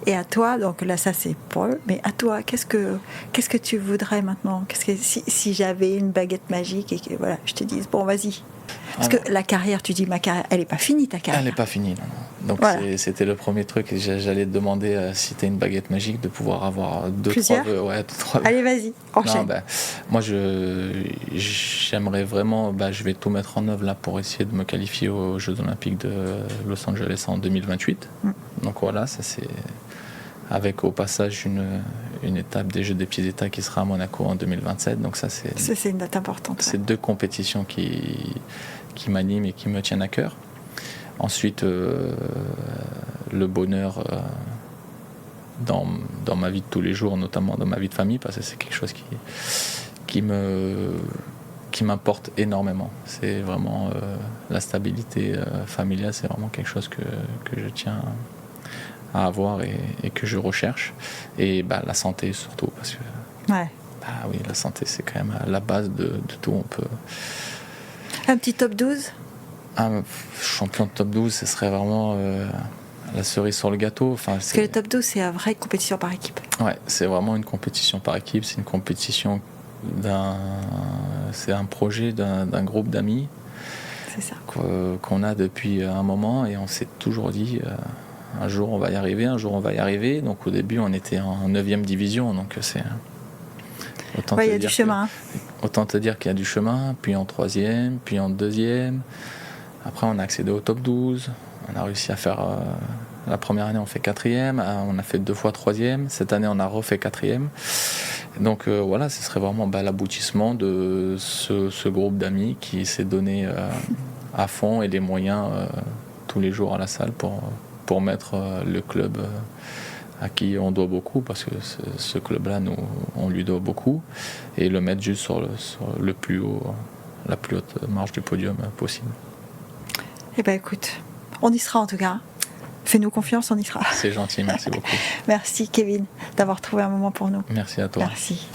[SPEAKER 1] Et à toi, donc là ça c'est pour eux, mais à toi, qu'est-ce que tu voudrais maintenant? Si j'avais une baguette magique et que voilà, je te dise bon vas-y. Parce que la carrière, tu dis ma carrière, elle n'est pas finie ta carrière.
[SPEAKER 2] Elle n'est pas finie, non. Donc c'était le premier truc. Et j'allais te demander si tu as une baguette magique de pouvoir avoir trois vœux.
[SPEAKER 1] Allez vas-y, enchaîne.
[SPEAKER 2] Moi j'aimerais vraiment, je vais tout mettre en œuvre là pour essayer de me qualifier aux Jeux Olympiques de Los Angeles en 2028. Donc voilà, ça c'est avec au passage une étape des Jeux des petits États qui sera à Monaco en 2027. Donc ça c'est
[SPEAKER 1] une date importante.
[SPEAKER 2] C'est 2 compétitions qui m'animent et qui me tiennent à cœur. Ensuite, le bonheur dans ma vie de tous les jours, notamment dans ma vie de famille, parce que c'est quelque chose qui m'importe énormément. C'est vraiment la stabilité familiale, c'est vraiment quelque chose que je tiens à avoir et que je recherche. Et la santé surtout, parce que oui, la santé c'est quand même la base de tout. On peut...
[SPEAKER 1] Un petit top 12 ?
[SPEAKER 2] Champion de top 12, ce serait vraiment la cerise sur le gâteau.
[SPEAKER 1] Parce que le top 12, c'est une vraie compétition par équipe.
[SPEAKER 2] Ouais, c'est vraiment une compétition par équipe. C'est une compétition c'est un projet d'un groupe d'amis.
[SPEAKER 1] C'est ça.
[SPEAKER 2] Qu'on a depuis un moment et on s'est toujours dit un jour on va y arriver, un jour on va y arriver. Donc au début on était en 9e division, donc c'est...
[SPEAKER 1] il y a du chemin.
[SPEAKER 2] Autant te dire qu'il y a du chemin, puis en 3e, puis en 2e. Après, on a accédé au top 12. On a réussi à faire... la première année, on fait 4e. On a fait 2 fois 3e. Cette année, on a refait 4e. Donc voilà, ce serait vraiment l'aboutissement de ce groupe d'amis qui s'est donné à fond et les moyens tous les jours à la salle pour mettre le club... à qui on doit beaucoup, parce que ce club-là, on lui doit beaucoup, et le mettre juste sur le plus haut, la plus haute marge du podium possible.
[SPEAKER 1] Eh bien écoute, on y sera en tout cas. Fais-nous confiance, on y sera.
[SPEAKER 2] C'est gentil, merci beaucoup.
[SPEAKER 1] Merci Kevin d'avoir trouvé un moment pour nous.
[SPEAKER 2] Merci à toi.
[SPEAKER 1] Merci.